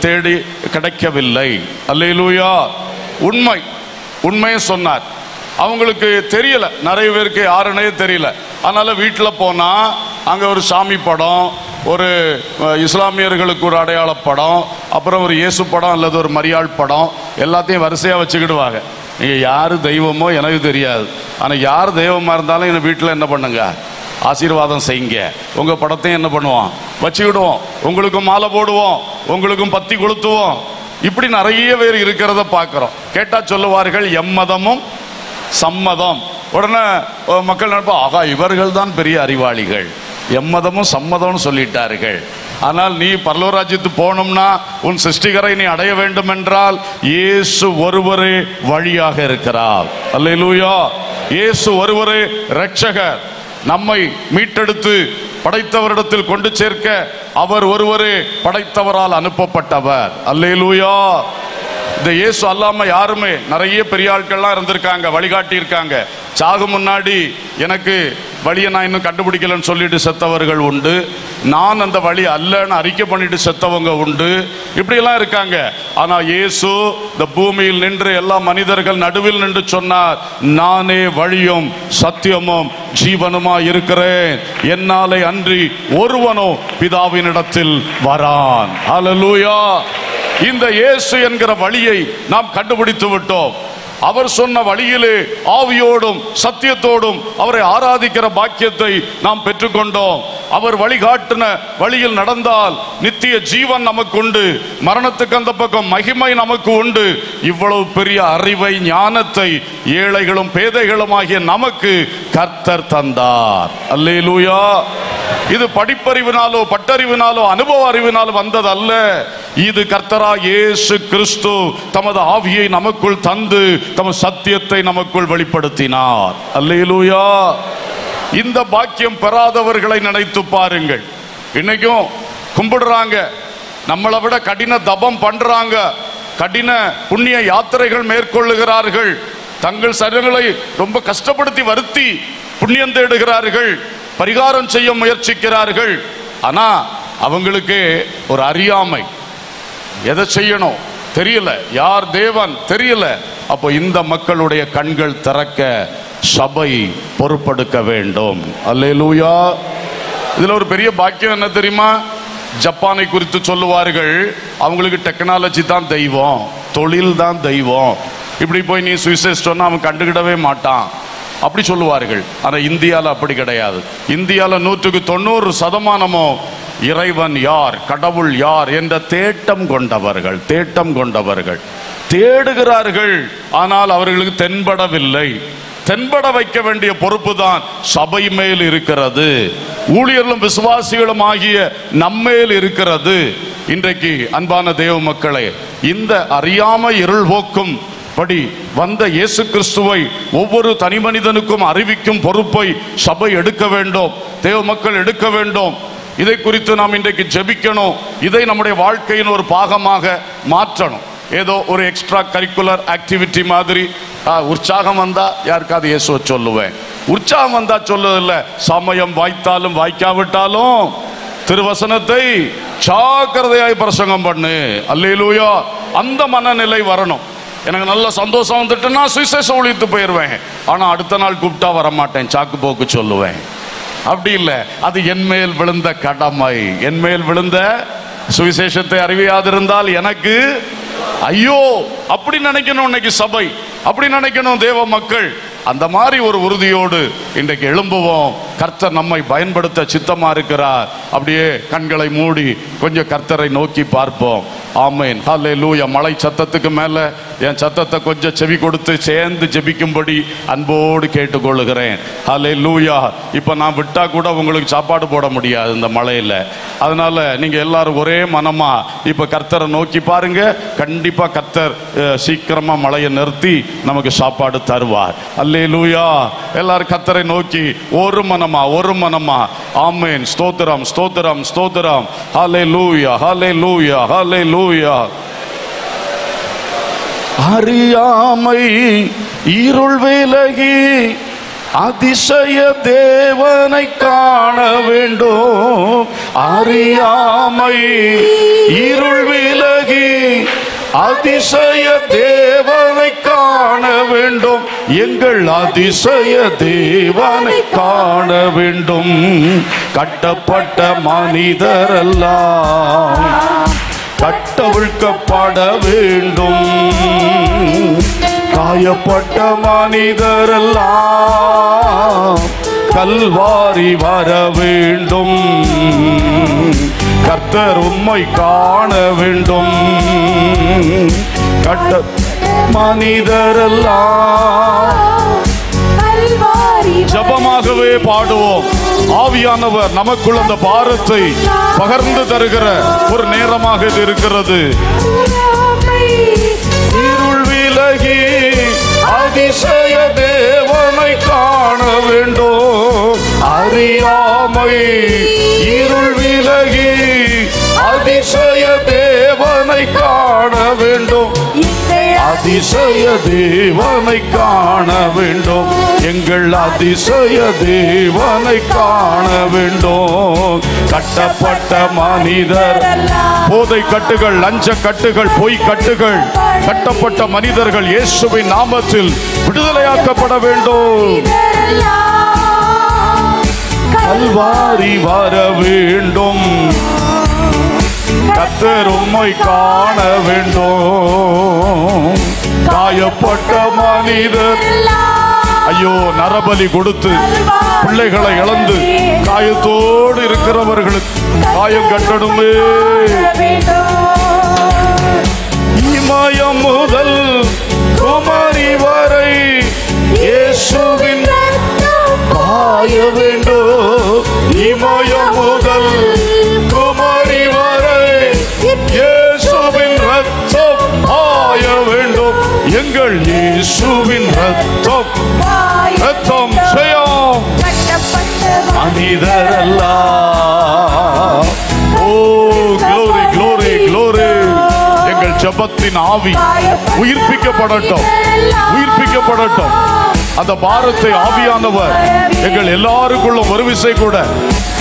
தேடி கிடைக்கவில்லை. அல்லேலூயா. உண்மையை சொன்னார். அவங்களுக்கு தெரியல, நிறைய பேருக்கு யாருன்னே தெரியல. அதனால வீட்டில் போனா அங்க ஒரு சாமி படம், ஒரு இஸ்லாமியர்களுக்கு ஒரு அடையாள படம், அப்புறம் ஒரு இயேசு படம் அல்லது ஒரு மரியாள் படம், எல்லாத்தையும் வரிசையா வச்சுக்கிடுவாங்க. நீங்க யாரு தெய்வமோ எனக்கு தெரியாது, ஆனா யார் தெய்வமா இருந்தாலும் என் வீட்டில் என்ன பண்ணுங்க, ஆசீர்வாதம் செய்யுங்க. உங்க படத்தையும் என்ன பண்ணுவோம், வச்சுக்கிடுவோம். உங்களுக்கும் மாலை போடுவோம், உங்களுக்கும் பத்தி கொளுத்துவோம். இப்படி நிறைய பேர் இருக்கிறத பார்க்கிறோம். கேட்டா சொல்லுவார்கள், எம்மதமும் சம்மதம். உடனே மக்கள் நினைப்பா, ஆகா இவர்கள் தான் பெரிய அறிவாளிகள், எம்மதமும் சம்மதம்னு சொல்லிட்டார்கள். ஆனால் நீ பரலோராஜ்யத்து போகணும்னா, உன் சிருஷ்டிகரை நீ அடைய வேண்டும் என்றால் இயேசு ஒருவரே வழியாக இருக்கிறார். அல்லேலூயா. இயேசு ஒருவரே இரட்சகர். நம்மை மீட்டெடுத்து படைத்தவரிடத்தில் கொண்டு சேர்க்க அவர் ஒருவரே படைத்தவரால் அனுப்பப்பட்டவர். அல்லேலூயா. இந்த இயேசு அல்லாம யாருமே, நிறைய பெரிய ஆட்கள்லாம் இருந்திருக்காங்க, வழிகாட்டி இருக்காங்க. சாகும் முன்னாடி எனக்கு வழியை நான் இன்னும் கண்டுபிடிக்கலன்னு சொல்லிட்டு செத்தவர்கள் உண்டு. நான் அந்த வழி அல்லன்னு அறிக்கை பண்ணிட்டு செத்தவங்க உண்டு. இப்படியெல்லாம் இருக்காங்க. ஆனா இயேசு இந்த பூமியில் நின்று எல்லா மனிதர்கள் நடுவில் நின்று சொன்னார், நானே வழியும் சத்தியமும் ஜீவனுமா இருக்கிறேன், என்னாலே அன்றி ஒருவனோ பிதாவினிடத்தில் வரான். ஹல்லேலூயா. இந்த இயேசு என்கிற வழியை நாம் கண்டுபிடித்து விட்டோம். அவர் சொன்ன வழியிலே ஆவியோடும் சத்தியத்தோடும் அவரை ஆராதிக்கிற பாக்கியத்தை நாம் பெற்றுக்கொண்டோம். அவர் வழிகாட்டின வழியில் நடந்தால் நித்திய ஜீவன் நமக்கு உண்டு, மரணத்துக்கு அந்த பக்கம் மகிமை நமக்கு உண்டு. இவ்வளவு பெரிய அறிவை ஞானத்தை ஏழைகளும் பேதைகளும் ஆகிய நமக்கு கர்த்தர் தந்தார். அல்லேலூயா. இது படிப்பறிவினாலோ பட்டறிவினாலோ அனுபவ அறிவினாலோ வந்ததல்ல. இது கர்த்தராகிய இயேசு கிறிஸ்து தமது ஆவியை நமக்குள் தந்து தமது சத்தியத்தை நமக்குள் வெளிப்படுத்தினார். அல்லேலூயா. இந்த பாக்கியம் பெறாதவர்களை நினைத்து பாருங்கள். இன்னைக்கும் கும்பிடுறாங்க, நம்மளை விட கடின தபம் பண்றாங்க, கடின புண்ணிய யாத்திரைகள் மேற்கொள்ளுகிறார்கள், தங்கள் சரீரங்களை ரொம்ப கஷ்டப்படுத்தி வருத்தி புண்ணியம் தேடுகிறார்கள், பரிகாரம் செய்ய முயற்சிக்கிறார்கள். ஆனா அவங்களுக்கு ஒரு அறியாமை, எதை செய்யணும் தெரியல, யார் தேவன் தெரியல. அப்போ இந்த மக்களுடைய கண்கள் திறக்க சபை பொறுப்பெடுக்க வேண்டும். அல்லேலூயா. இதுல ஒரு பெரிய பாக்கியம் என்ன தெரியுமா? ஜப்பானை குறித்து சொல்லுவார்கள், அவங்களுக்கு டெக்னாலஜி தான் தெய்வம், தொழில் தான் தெய்வம். இப்படி போய் நீ சுவிசேஷ் சொன்னா அவன் கண்டுகிடவே மாட்டான் அப்படி சொல்லுவார்கள். ஆனா இந்தியாவில் அப்படி கிடையாது. இந்தியாவில் 190% இறைவன் யார், கடவுள் யார் என்ற தேட்டம் கொண்டவர்கள் தேடுகிறார்கள். ஆனால் அவர்களுக்கு தென்படவில்லை. தென்பட வைக்க வேண்டிய பொறுப்பு தான் சபை மேல் இருக்கிறது, ஊழியர்களும் விசுவாசிகளும் ஆகிய நம்மேல் இருக்கிறது. இன்றைக்கு அன்பான தேவ மக்களே, இந்த அறியாமை இருள் போக்கும் படி வந்த இயேசு கிறிஸ்துவை ஒவ்வொரு தனி மனிதனுக்கும் அறிவிக்கும் பொறுப்பை சபை எடுக்க வேண்டும், தேவ மக்கள் எடுக்க வேண்டும். இதை குறித்து நாம் இன்றைக்கு ஜெபிக்கணும். இதை நம்முடைய வாழ்க்கையின் ஒரு பாகமாக மாற்றணும். ஏதோ ஒரு எக்ஸ்ட்ரா கரிக்குலர் ஆக்டிவிட்டி மாதிரி உற்சாகம் வந்தா யாருக்காவது இயேசுவை சொல்லுவேன், உற்சாகம் வந்தா சொல்லுவதில்ல, சமயம் வாய்த்தாலும் வாய்க்காவிட்டாலும் திருவசனத்தை ஜாக்கிரதையாய் பிரசங்கம் பண்ணு. அல்லேலூயா. அந்த மனநிலை வரணும். எனக்கு நல்ல சந்தோஷம் வந்துட்டுன்னா சுவிசேஷ ஊழியத்து போயிடுவேன், ஆனா அடுத்த நாள் கூப்பிட்டா வரமாட்டேன், சாக்கு போக்கு சொல்லுவேன். அப்படி இல்லை, அது என் மேல் விழுந்த கடமை. என் மேல் விழுந்த சுவிசேஷத்தை அறிவியாதிருந்தால் எனக்கு ஐயோ. அப்படி நினைக்கணும் இன்னைக்கு சபை, அப்படி நினைக்கணும் தேவ மக்கள். அந்த மாதிரி ஒரு உறுதியோடு இன்றைக்கு எழும்புவோம். கர்த்தர் நம்மை பயன்படுத்த சித்தமா இருக்கிறார். அப்படியே கண்களை மூடி கொஞ்சம் கர்த்தரை நோக்கி பார்ப்போம். ஆமென். ஹல்லேலூயா. மலை சத்தத்துக்கு மேல என் சத்தத்தை கொஞ்சம் செவி கொடுத்து சேர்ந்து ஜெபிக்கும்படி அன்போடு கேட்டுக்கொள்ளுகிறேன். ஹல்லேலூயா. இப்ப நான் விட்டா கூட உங்களுக்கு சாப்பாடு போட முடியாது இந்த மலையில. அதனால நீங்க எல்லாரும் ஒரே மனமா இப்ப கர்த்தரை நோக்கி பாருங்க. கண்டிப்பா கர்த்தர் சீக்கிரமா மலையை நிறுத்தி நமக்கு சாப்பாடு தருவார். அல்லேலூயா. எல்லாரும் கர்த்தரை நோக்கி ஒரு மனமா ஆமென். ஸ்தோத்திரம் ஸ்தோத்திரம் ஸ்தோத்திரம். ஹல்லேலூயா ஹல்லேலூயா ஹல்லேலூயா. அறியாமை இருள் விலகி அதிசய தேவனை காண வேண்டும். அறியாமை இருள் விலகி அதிசய தேவனை காண வேண்டும். எங்கள் அதிசய தேவனை காண வேண்டும். கட்டப்பட்ட மனிதரெல்லாம் கட்டவிழ்க்கப்பட வேண்டும். காயப்பட்ட மனிதரெல்லாம் கல்வாரி வர வேண்டும். கர்த்தர் உம்மை காண வேண்டும். கட்ட மனிதரெல்லாம் ஜபமாகவே பாடுவோம். ஆவியானவர் நமக்குள் அந்த பாரத்தை பகிர்ந்து தருகிற ஒரு நேரமாக இது இருக்கிறது. இருள் விலகி அதிசய தேவனை காண வேண்டும். அறியாமை இருள் விலகி அதிசய தேவனை காண வேண்டும். அதிசய தேவனை காண வேண்டும், எங்கள் அதிசய தேவனை காண வேண்டும். கட்டப்பட்ட மனிதர், போதை கட்டுகள், லஞ்ச கட்டுகள், பொய் கட்டுகள், கட்டப்பட்ட மனிதர்கள் இயேசுவின் நாமத்தில் விடுதலையாக்கப்பட வேண்டும். கல்வாரி வர வேண்டும், கர்த்தர் உம்மை காண வேண்டும். காயப்பட்ட மனிதர், ஐயோ நரபலி கொடுத்து பிள்ளைகளை இழந்து காயத்தோடு இருக்கிறவர்களுக்கு காயம் கட்டணுமே. இமயம் முதல் குமரி வரை இயேசுவின் பாய வேண்டும். இமயம் முதல் குமரி வரை இயேசுவின் ரத்தம் பாய வேண்டும். எங்கள் இயேசுவின் ரத்தம், ரத்தம் செய்யும் மனிதரல்ல. Oh glory glory glory. எங்கள் ஜெபத்தின் ஆவி உயிர்ப்பிக்கப்படட்டும், உயிர்ப்பிக்கப்படட்டும். அந்த பாரத்தை ஆவியானவர் எங்கள் எல்லாருக்குள்ளும் ஒரு விசை கூட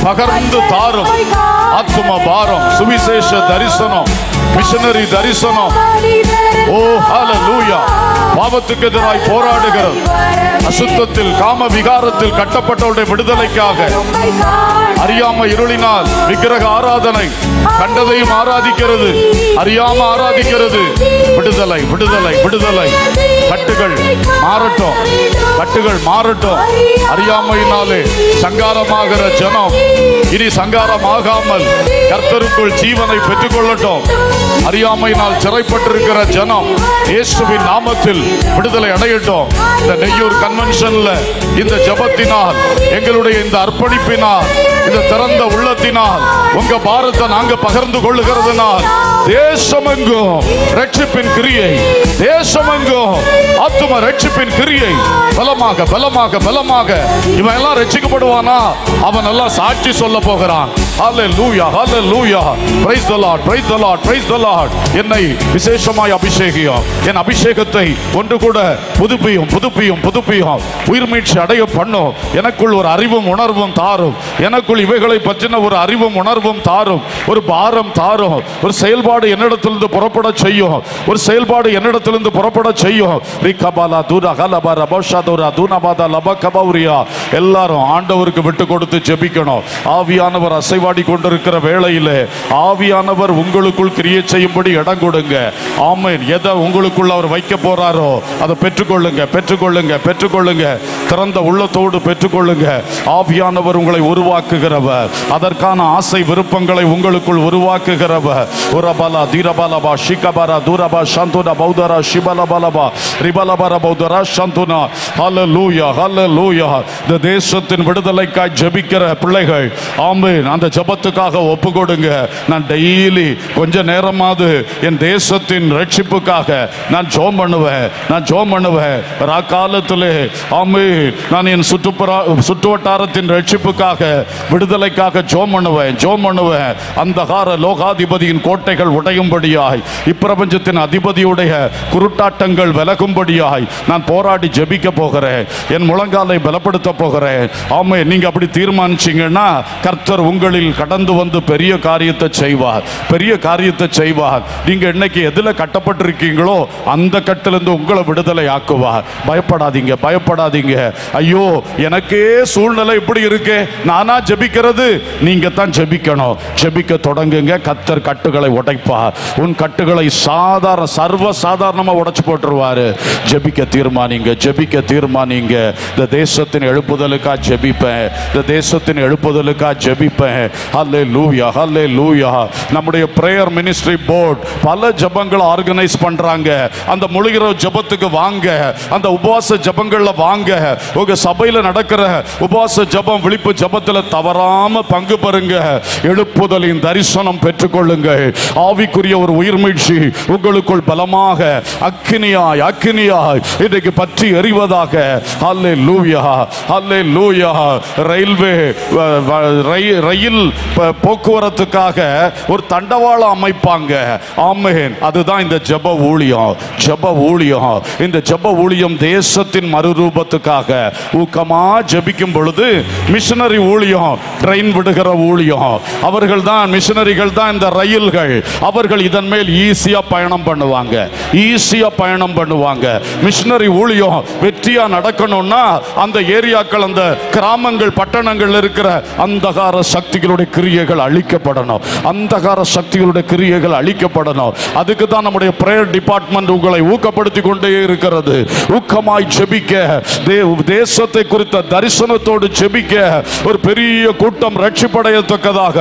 பகர்ந்து தாரும். ஆத்ம பாரம், சுவிசேஷ தரிசனம், மிஷனரி தரிசனம். ஓ ஹல்லேலூயா. பாவத்துக்கு எதிராய் போராடுகிறது, அசுத்தத்தில் காம விகாரத்தில் கட்டப்பட்டவருடைய விடுதலைக்காக, அறியாம இருளினால் விக்கிரக ஆராதனை, கண்டதையும் ஆராதிக்கிறது, அறியாம ஆராதிக்கிறது. விடுதலை விடுதலை விடுதலை. கட்டுகள் மாறட்டும், கட்டுகள் மாறட்டும். அறியாமையினாலே சங்காரமாகிற ஜனம் இனி சங்காரமாகாமல் கர்த்தருக்குள் ஜீவனை பெற்றுக் கொள்ளட்டும். அறியாமையினால் சிறைப்பட்டிருக்கிற ஜனம் இயேசுவின் நாமத்தில் விடுதலை அடையட்டும். இந்த நெய்யூர் கன்வென்ஷன்ல இந்த ஜெபத்தினால், எங்களுடைய இந்த அர்ப்பணிப்பினால், இந்த திறந்த உள்ளத்தினால், உங்க பாரத்தை நாங்க பகிர்ந்து கொள்ளுகிறதுனால் தேசமெங்கும் ரட்சிப்பின் கிரியை, தேசமெங்கும் ஆத்தும ரட்சிப்பின் கிரியை பலமாக பலமாக பலமாக. இவன் எல்லாம் ரட்சிக்கப்படுவானா? அவன் எல்லாம் சாட்சி சொல்ல போகிறான். ஹல்லேலூயா ஹல்லேலூயா. Praise the lord praise the lord praise the lord. என்னை விசேஷமாய் அபிஷேகியும், என் அபிஷேகத்தை ஒன்று கூட புதுப்பியும் புதுப்பியும் புதுப்பியும். உயிர் மீட்சி அடைய பண்ணும். எனக்குள் ஒரு அறிவும் உணர்வும் தாரும். எனக்குள் இவைகளை பற்றின ஒரு அறிவும் உணர்வும் தாரும். ஒரு பாரம் தாரும். ஒரு செயல்பாடு என்னிடத்திலிருந்து புறப்பட செய்யும். ஒரு செயல்பாடு என்னிடத்திலிருந்து புறப்பட செய்யும். ரிகபாலா தூரா கலபா ரபஷா தூரா தூனபாதா லபகபௌரியா. எல்லாரும் ஆண்டவருக்கு விட்டு கொடுத்து ஜெபிக்கணும். ஆவியானவர் அசைவாடி கொண்டிருக்கிற வேளையிலே ஆவியானவர் உங்களுக்குள் கிரியை செய்யும்படி இடம் கொடுங்க. ஆமென். எதை உங்களுக்குள்ள அவர் வைக்க போறாரோ அதை பெற்றுக்கொள்ளுங்க பெற்றுக்கொள்ளுங்க பெற்றுக்கொள்ளுங்க. திறந்த உள்ளத்தோடு பெற்றுக்கொள்ளுங்க. ஆவியானவர் உங்களை உருவாக்குகிறவர். அதற்கான ஆசை விருப்பங்களை உங்களுக்குள் உருவாக்குகிறவர். உரபலா தீரபலபா ஷிகபரா தூரபா சந்துனா பௌதரா ஷிபலபலபா ரிபலபரா பௌதரா சந்துனா. ஹல்லேலூயா ஹல்லேலூயா. இந்த தேசத்தின் விடுதலைக்காய் ஜெபிக்கிற பிள்ளைகள், ஆமென், அந்த ஜெபத்துக்காக ஒப்பு கொடுங்க. நான் டெய்லி கொஞ்ச நேரமாவது என் தேசத்தின் ரட்சிப்புக்காக நான் ஜெபம் பண்ணுவேன். நான் ஜெபம் பண்ணுவேன். காலத்திலே ஆமென், நான் என் சுற்று வட்டாரத்தின் ரட்சிப்புக்காக, விடுதலைக்காக ஜெபம் பண்ணுவேன் ஜெபம் பண்ணுவேன். அந்தகார லோகாதிபதியின் கோட்டைகள் உடையும்படியாய், இப்பிரபஞ்சத்தின் அதிபதியுடைய குருட்டாட்டங்கள் விலகும்படியாய் நான் போராடி ஜெபிக்க போகிறேன். என் முழங்காலை பலப்படுத்த போகிறேன். ஆமே, நீங்க அப்படி தீர்மானிச்சீங்கன்னா கர்த்தர் உங்களில் கடந்து வந்து பெரிய காரியத்தை செய்வார். பெரிய காரியத்தை செய்வார். நீங்க இன்னைக்கு எதுல கட்டப்பட்டிருக்கீங்களோ அந்த கட்டிலிருந்து உங்களை விடுதலை ஆக்குவார். பயப்படாதீங்க பயப்படாதீங்க. ஐயோ, எனக்கே சூழ்நிலை இப்படி இருக்கு, நானா ஜெபிக்கிறது? நீங்க தான் ஜெபிக்கணும். ஜெபிக்க தொடங்குங்க. கர்த்தர் கட்டுகளை உடைப்பார். உன் கட்டுகளை சர்வ சாதாரணமா உடைச்சு போட்டுருவாரு. ஜெபிக்க தீர்மானிங்க ஜெபிக்க தீர்மானிங்க. இந்த தேசத்தின் எழுப்புதலுக்கா ஜெபிப்பேன். இந்த தேசத்தின் எழுப்புதலுக்கா ஜெபிப்பேன். ஹல்லேலூயா ஹல்லேலூயா. நம்முடைய பிரேயர் மினிஸ்ட்ரி போர்டு பல ஜெபங்களை ஆர்கனைஸ் பண்றாங்க. அந்த முழுகிற ஜெபத்துக்கு வாங்க. அந்த உபவாச ஜெபங்கள்ல வாங்க. உங்க சபையில நடக்கிற உபவாச ஜெபம், விழிப்பு ஜெபத்துல தவறாம பங்கு பெறுங்க. எழுப்புதலின் தரிசனம் பெற்றுக்கொள்ளுங்கள். ஆவிக்குரிய ஒரு உயிர் மீட்சி உங்களுக்குள் பலமாக அக்கினியாய் அக்கினியாய் இன்றைக்கு பற்றி எறிவதாக. ஹல்லேலூயா, ஹல்லேலூயா. ரயில்வே ரயில் போக்குவரத்துக்காக ஒரு தண்டவாளம் அமைப்பாங்க. ஆமென். அதுதான் இந்த ஜெப ஊழியம். ஜெப ஊழியம், இந்த ஜெப ஊழியம் தேசத்தின் மறுரூபத்துக்காக ஊக்கமா ஜெபிக்கும் பொழுது மிஷனரி ஊழியம், ட்ரெயின் விடுகிற ஊழியம், அவர்கள் தான் மிஷனரிகள் தான் இந்த ரயில்கள். அவர்கள் இதன் மேல் ஈஸியா பயணம் பண்ணுவாங்க, ஈஸியா பயணம் பண்ணுவாங்க. மிஷனரி ஊழியம் வெற்றியா நடக்கணும்னா அந்த ஏரியாக்கள், அந்த கிராமங்கள், பட்டணங்கள் இருக்கிற அந்தகார சக்திகளுடைய கிரியைகள் அழிக்கப்படணும். அந்தகார சக்திகளுடைய கிரியைகள் அழிக்கப்படணும். அதுக்கு தான் நம்முடைய பிரேயர் டிபார்ட்மெண்ட் உங்களை ஊக்கப்படுத்தி கொண்டே இருக்கிறது. ஊக்கமாய் ஜெபிக்க, தேசத்தை குறித்த தரிசனத்தோடு ஜெபிக்க ஒரு பெரிய கூட்டம் ரட்சிப்படையத்தக்கதாக.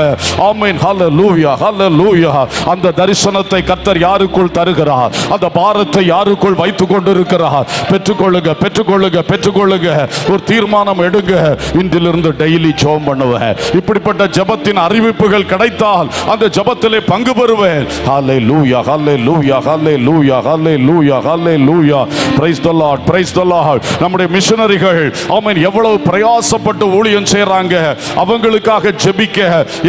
ஆமென். ஹல்லேலூயா, ஹல்லேலூயா. அந்த தரிசனத்தை கர்த்தர் யாருக்குள் தருகிறார், அந்த பாரத்தை யாருக்குள் வைத்துக் கொண்டிருக்கிறார். பெற்றுக்கொள்ளுங்க, பெற்றுக்கொள்ளுங்க, பெற்றுக்கொள்ளுங்க. ஒரு தீர்மானம் எடுங்க, இன்றிலிருந்து டெய்லி ஜெபம் பண்ணுவேன். இப்படிப்பட்ட ஜெபத்தின் அறிவிப்புகள் கிடைத்தால் அந்த ஜெபத்திலே பங்கு பெறுவேன். ஹல்லேலூயா, ஹல்லேலூயா, ஹல்லேலூயா, ஹல்லேலூயா, ஹல்லேலூயா. Praise the lord, praise the lord. நம்முடைய மிஷனரிகள் ஆமென் எவ்வளவு பிரயாசப்பட்டு ஊழியம் செய்றாங்க. அவங்களுக்காக ஜெபிக்க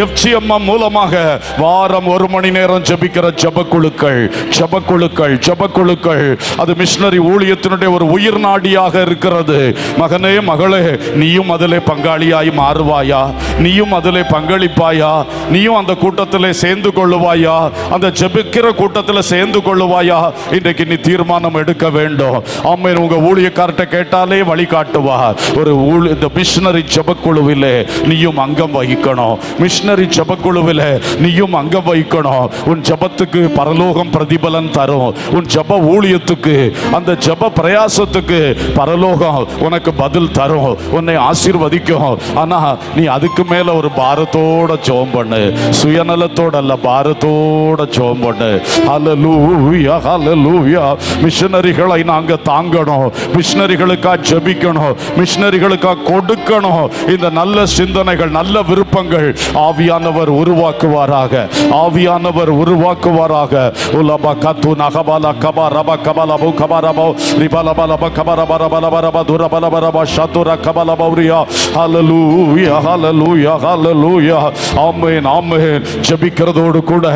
FGMM மூலமாக வாரம் 1 மணி நேரம் ஜெபிக்கிற ஜெபக்குழுக்கள், ஜெபக்குழுக்கள், ஜெபக்குழுக்கள். அது மிஷனரி ஊழியத்தினுடைய ஒரு உயிர் நாடியாக இருக்கிறது. மகனே, மகளே, நீயும் அதிலே பங்காளியாய் மாறுவாயா? நீயும் அதிலே பங்களிப்பாயா? நீயும் அந்த கூட்டத்திலே சேர்ந்து கொள்ளுவாயா? அந்த ஜெபிக்கிற கூட்டத்தில் சேர்ந்து கொள்ளுவாயா? இன்றைக்கு நீ தீர்மானம் எடுக்க வேண்டும். ஆமென். உங்க ஊழியக்கார்ட்ட கேட்டாலே வழிகாட்டுவார். ஒரு இந்த மிஷனரி ஜெபக்குழுவிலே நீயும் அங்கம் வகிக்கணும். மிஷனரி ஜெபக்குழுவிலே நீயும் அங்கம் வகிக்கணும். உன் ஜெபத்துக்கு பரலோகம் பிரதிபலன் தரும். உன் ஜெப ஊழியத்துக்கு, அந்த ஜெப பிரயாசத்துக்கு பரலோகம் உனக்கு பதில் தரும், உன்னை ஆசீர்வதிக்கும். ஆனா நீ அதுக்கு மேல ஒரு பாரத்தோட ஜெபம் பண்ணு. சுயநலத்தோட அல்ல, பாரத்தோட ஜெபம் பண்ணு. ஹல்லேலூயா, ஹல்லேலூயா. மிஷனரிகளை நாங்க தாங்கணும், மிஷனரிகளுக்காக ஜெபிக்கணும், மிஷனரிகளுக்காக கொடுக்கணும். இந்த நல்ல சிந்தனைகள், நல்ல விருப்பங்கள் ஆவியானவர் உருவாக்குவாராக, ஆவியானவர் உருவாக்குவாராக. உலபா கத்து நகபால கபா ரபா கபாலபு கபாரபோ ரிபலபலப கபரபரபலபரப துரபலபரப ஷதுர கபலபௌரியா. ஹல்லேலூயா, ஹல்லேலூயா, ஹல்லேலூயா. ஆமென், ஆமென். ஜெபிக்கிறதோடு கூட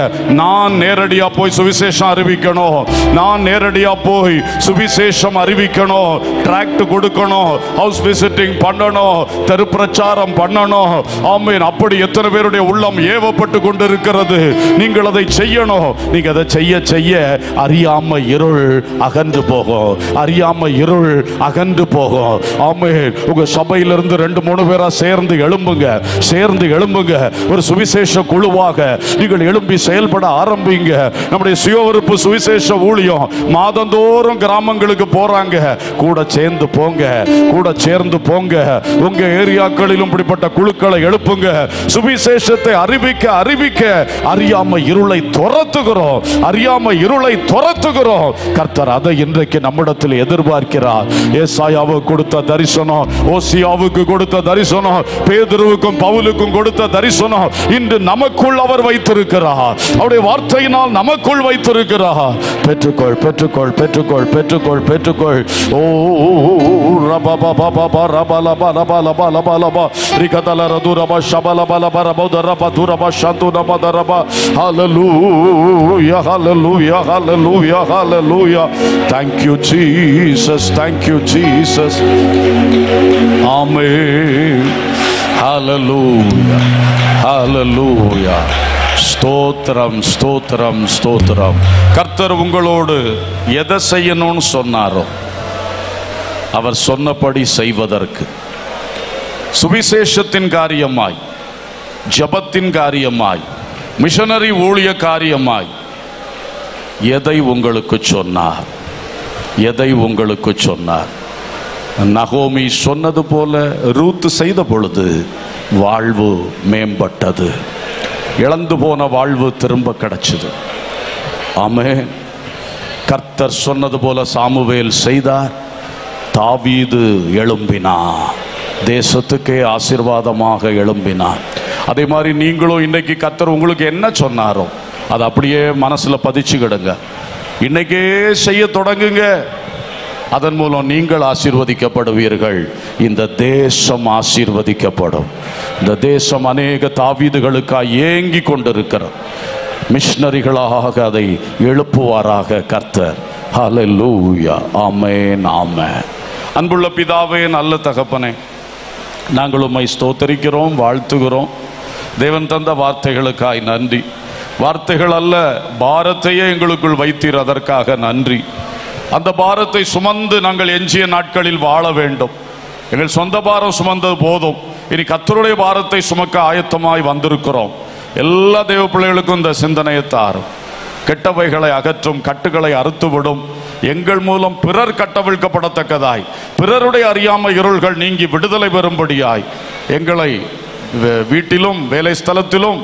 நான் நேரடியா போய் சுவிசேஷம் அறிவிக்கணும். நான் நேரடியா போய் சுவிசேஷம் அறிவிக்கணும். டிராக்ட் கொடுக்கணும், ஹவுஸ் விசிட்டிங் பண்ணணும், தெரு பிரச்சாரம் பண்ணணும். ஆமென். அப்படி எத்தனை பேருடைய உள்ளம் ஏவப்பட்டு கொண்டிருக்கிறது. நீங்கள் அதை செய்யணும். நீங்க அதை செய்ய செய்ய அறியாம இருள் அகன்று போகும், அறியாம இருள் அகன்று போகும். ஆமென். உங்க சபையிலிருந்து 2-3 பேரா சேர்ந்து எழும்புங்க, சேர்ந்து எழும்புங்க. ஒரு சுவிசேஷ குழுவாக நீங்கள் எழும்பி செயல்பட ஆரம்பிங்க. நம்முடைய சுயவிருப்பு சுவிசேஷ ஊழியம் மாதந்தோறும் கிராமங்களுக்கு போறாங்க. கூட சேர்ந்து போங்க, கூட சேர்ந்து போங்க. உங்க ஏரியாக்களிலும் இப்படிப்பட்ட குழுக்களை எழுப்புங்க. சுவிசேஷத்தை அறிவிக்க அறிவிக்க அறியாம இருளை துரத்துகிறோம், அறியாம இருளை துரத்துகிறோம். கர்த்தர் அதை இன்றைக்கு நம்மிடத்தில் எதிர்பார்க்கிறார். ஏசாயாவுக்கு கொடுத்த தரிசனம், ஓசியாவுக்கு கொடுத்த தரிசனம், பேதுருவுக்கும் பவுலுக்கும் கொடுத்த தரிசனம் இன்று நமக்குள் அவர் வைத்திருக்கிறார். அவருடைய வார்த்தையினால் நமக்குள் வைத்திருக்கிறார். பெற்றுக்கொள், பெற்றுக்கொள், பெற்றுக்கொள், பெற்றுக்கொள், பெற்றுக்கொள். ஓ ரபபா பபா ரபலபா லபலபா லபலபா ரிகதல ரதுரபா ஷபலபலபா ரபதுரபா துரபா ஷந்துரபா தரபா. ஹல்லேலூயா, ஹல்லேலூயா, ஹல்லேலூயா, ஹல்லேலூயா. Thank you Jesus, thank you Jesus. Amen. Hallelujah, hallelujah. ஸ்தோத்திரம், ஸ்தோத்திரம், ஸ்தோத்திரம். கர்த்தர் உங்களோடு எதை செய்யணும்னு சொன்னாரோ அவர் சொன்னபடி செய்வதற்கு, சுவிசேஷத்தின் காரியமாய், ஜபத்தின் காரியமாய், மிஷனரி ஊழிய காரியமாய் எதை உங்களுக்கு சொன்னார், எதை உங்களுக்கு சொன்னார்? நகோமி சொன்னது போல ரூத் செய்த பொழுது வாழ்வு மேம்பட்டது. இழந்து போன வாழ்வு திரும்ப கிடைச்சது. ஆமென். கர்த்தர் சொன்னது போல சாமுவேல் செய்தார். தாவீது எழும்பினார், தேசத்துக்கே ஆசீர்வாதமாக எழும்பினார். அதே மாதிரி நீங்களும் இன்றைக்கு கர்த்தர் உங்களுக்கு என்ன சொன்னாரோ அதை அப்படியே மனசுல பதிச்சுக்கிடுங்க. இன்னைக்கே செய்ய தொடங்குங்க. அதன் மூலம் நீங்கள் ஆசீர்வதிக்கப்படுவீர்கள். இந்த தேசம் ஆசீர்வதிக்கப்படும். இந்த தேசம் அநேக தாவீதுகளுக்காக ஏங்கி கொண்டிருக்கிறது. மிஷனரிகளாக அதை எழுப்புவாராக கர்த்தர். ஹல்லேலூயா. ஆமென், ஆமென். அன்புள்ள பிதாவே, நல்ல தகப்பனே, நாங்கள் உம்மை ஸ்தோத்தரிக்கிறோம், வாழ்த்துகிறோம். தேவன் தந்த வார்த்தைகளுக்காய் நன்றி. வார்த்தைகள் அல்ல, பாரத்தையே எங்களுக்குள் வைத்தீர், அதற்காக நன்றி. அந்த பாரத்தை சுமந்து நாங்கள் எஞ்சிய நாட்களில் வாழ வேண்டும். எங்கள் சொந்த பாரம் சுமந்தது போதும், இனி கர்த்தருடைய பாரத்தை சுமக்க ஆயத்தமாய் வந்திருக்கிறோம். எல்லா தேவ பிள்ளைகளுக்கும் இந்த சிந்தனையை தாரும். கெட்டவைகளை அகற்றும், கட்டுகளை அறுத்துவிடும். எங்கள் மூலம் பிறர் கட்டவிழ்க்கப்படத்தக்கதாய், பிறருடைய அறியாமை இருள்கள் நீங்கி விடுதலை பெறும்படியாய் எங்களை வீட்டிலும் வேலை ஸ்தலத்திலும்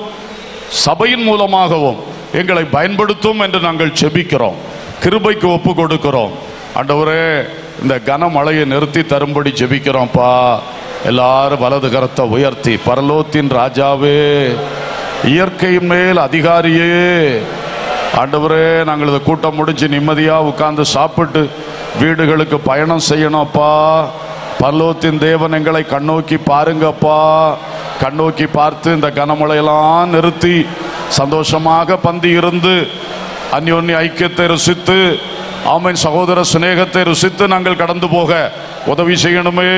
சபையின் மூலமாகவும் எங்களை பயன்படுத்தும் என்று நாங்கள் செபிக்கிறோம். கிருபைக்கு ஒப்பு கொடுக்கிறோம். ஆண்டவரே, இந்த கனமழையை நிறுத்தி தரும்படி ஜெபிக்கிறோம்ப்பா. எல்லாரும் வலது கரத்தை உயர்த்தி, பரலோகத்தின் ராஜாவே, இயற்கையின் மேல் அதிகாரியே, ஆண்டவரே, நாங்கள் இந்த கூட்டம் முடிஞ்சு நிம்மதியாக உட்கார்ந்து சாப்பிட்டு வீடுகளுக்கு பயணம் செய்யணும்ப்பா. பரலோகத்தின் தேவன் எங்களை கண்ணோக்கி பாருங்கப்பா. கண்ணோக்கி பார்த்து இந்த கனமழையெல்லாம் நிறுத்தி சந்தோஷமாக பந்தி இருந்து அந்யோன்ய ஐக்கியத்தை ருசித்து, ஆமென், சகோதர சிநேகத்தை ருசித்து நாங்கள் கடந்து போக உதவி செய்யணுமே.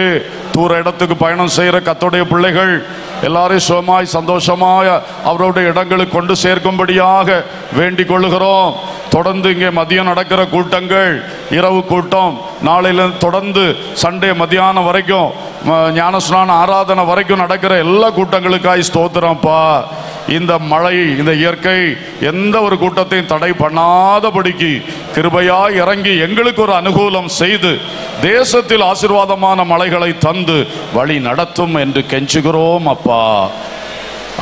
தூர இடத்துக்கு பயணம் செய்கிற கர்த்தருடைய பிள்ளைகள் எல்லாரையும் சுகமாய் சந்தோஷமாய் அவருடைய இடங்களுக்கு கொண்டு சேர்க்கும்படியாக வேண்டிக் கொள்ளுகிறோம். தொடர்ந்து இங்கே மதியம் நடக்கிற கூட்டங்கள், இரவு கூட்டம், நாளையில தொடர்ந்து சண்டே மத்தியானம் வரைக்கும், ஞானஸ்நான ஆராதனை வரைக்கும் நடக்கிற எல்லா கூட்டங்களுக்காய் ஸ்தோத்திரம்ப்பா. இந்த மழை, இந்த இயற்கை எந்த ஒரு கூட்டத்தையும் தடை பண்ணாதபடிக்கு கிருபையாய் இறங்கி எங்களுக்கு ஒரு அனுகூலம் செய்து தேசத்தில் ஆசீர்வாதமான மழைகளை தந்து வழி நடத்தும் என்று கெஞ்சுகிறோம் அப்பா.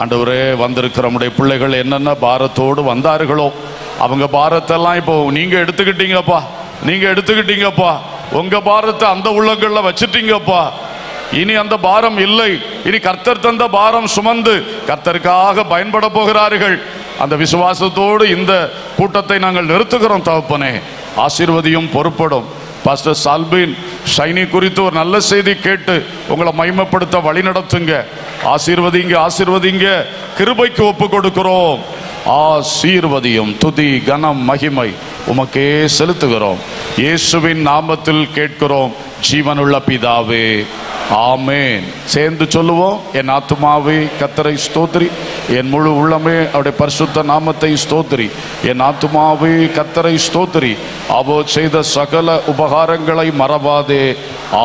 ஆண்டவரே, வந்திருக்கிற நம்முடைய பிள்ளைகள் என்னென்ன பாரத்தோடு வந்தார்களோ அவங்க பாரத்தெல்லாம் இப்போ நீங்க எடுத்துக்கிட்டீங்கப்பா. நீங்க எடுத்துக்கிட்டீங்கப்பா. உங்க பாரத்தை அந்த உள்ளங்கள்ல வச்சுட்டீங்கப்பா. இனி அந்த பாரம் இல்லை. இனி கர்த்தர் தந்த பாரம் சுமந்து கர்த்தருக்காக பயன்பட போகிறார்கள். அந்த விசுவாசத்தோடு இந்த கூட்டத்தை நாங்கள் நிறுத்துகிறோம் தகப்பனே. ஆசீர்வதியும் பொறுப்படும். பாஸ்டர் சால்பின் ஷைனி குறித்து ஒரு நல்ல செய்தி கேட்டு உங்களை மகிமைப்படுத்த வழி நடத்துங்க. ஆசீர்வதிங்க, ஆசீர்வதிங்க. கிருபைக்கு ஒப்பு கொடுக்கிறோம். ஆசீர்வதியும். துதி, கனம், மகிமை உமக்கே செலுத்துகிறோம். இயேசுவின் நாமத்தில் கேட்கிறோம் ஜீவனுள்ள பிதாவே, ஆமென். சேர்ந்து சொல்லுவோம். என் ஆத்துமாவே கர்த்தரை ஸ்தோத்திரி, என் முழு உள்ளமே அவருடைய பரிசுத்த நாமத்தை ஸ்தோத்திரி. என் ஆத்துமாவே கர்த்தரை ஸ்தோத்திரி, அவர் செய்த சகல உபகாரங்களை மறவாதே.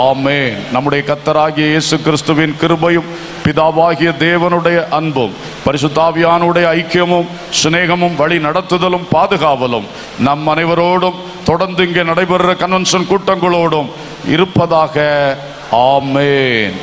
ஆமென். நம்முடைய கர்த்தராகிய இயேசு கிறிஸ்துவின் கிருபையும் பிதாவாகிய தேவனுடைய அன்பும் பரிசுத்தாவியானுடைய ஐக்கியமும் சிநேகமும் வழி நடத்துதலும் பாதுகாவலும் நம் அனைவரோடும் தொடர்ந்து இங்கே நடைபெறுகிற கன்வென்ஷன் கூட்டங்களோடும் இருப்பதாக. ஆமென்.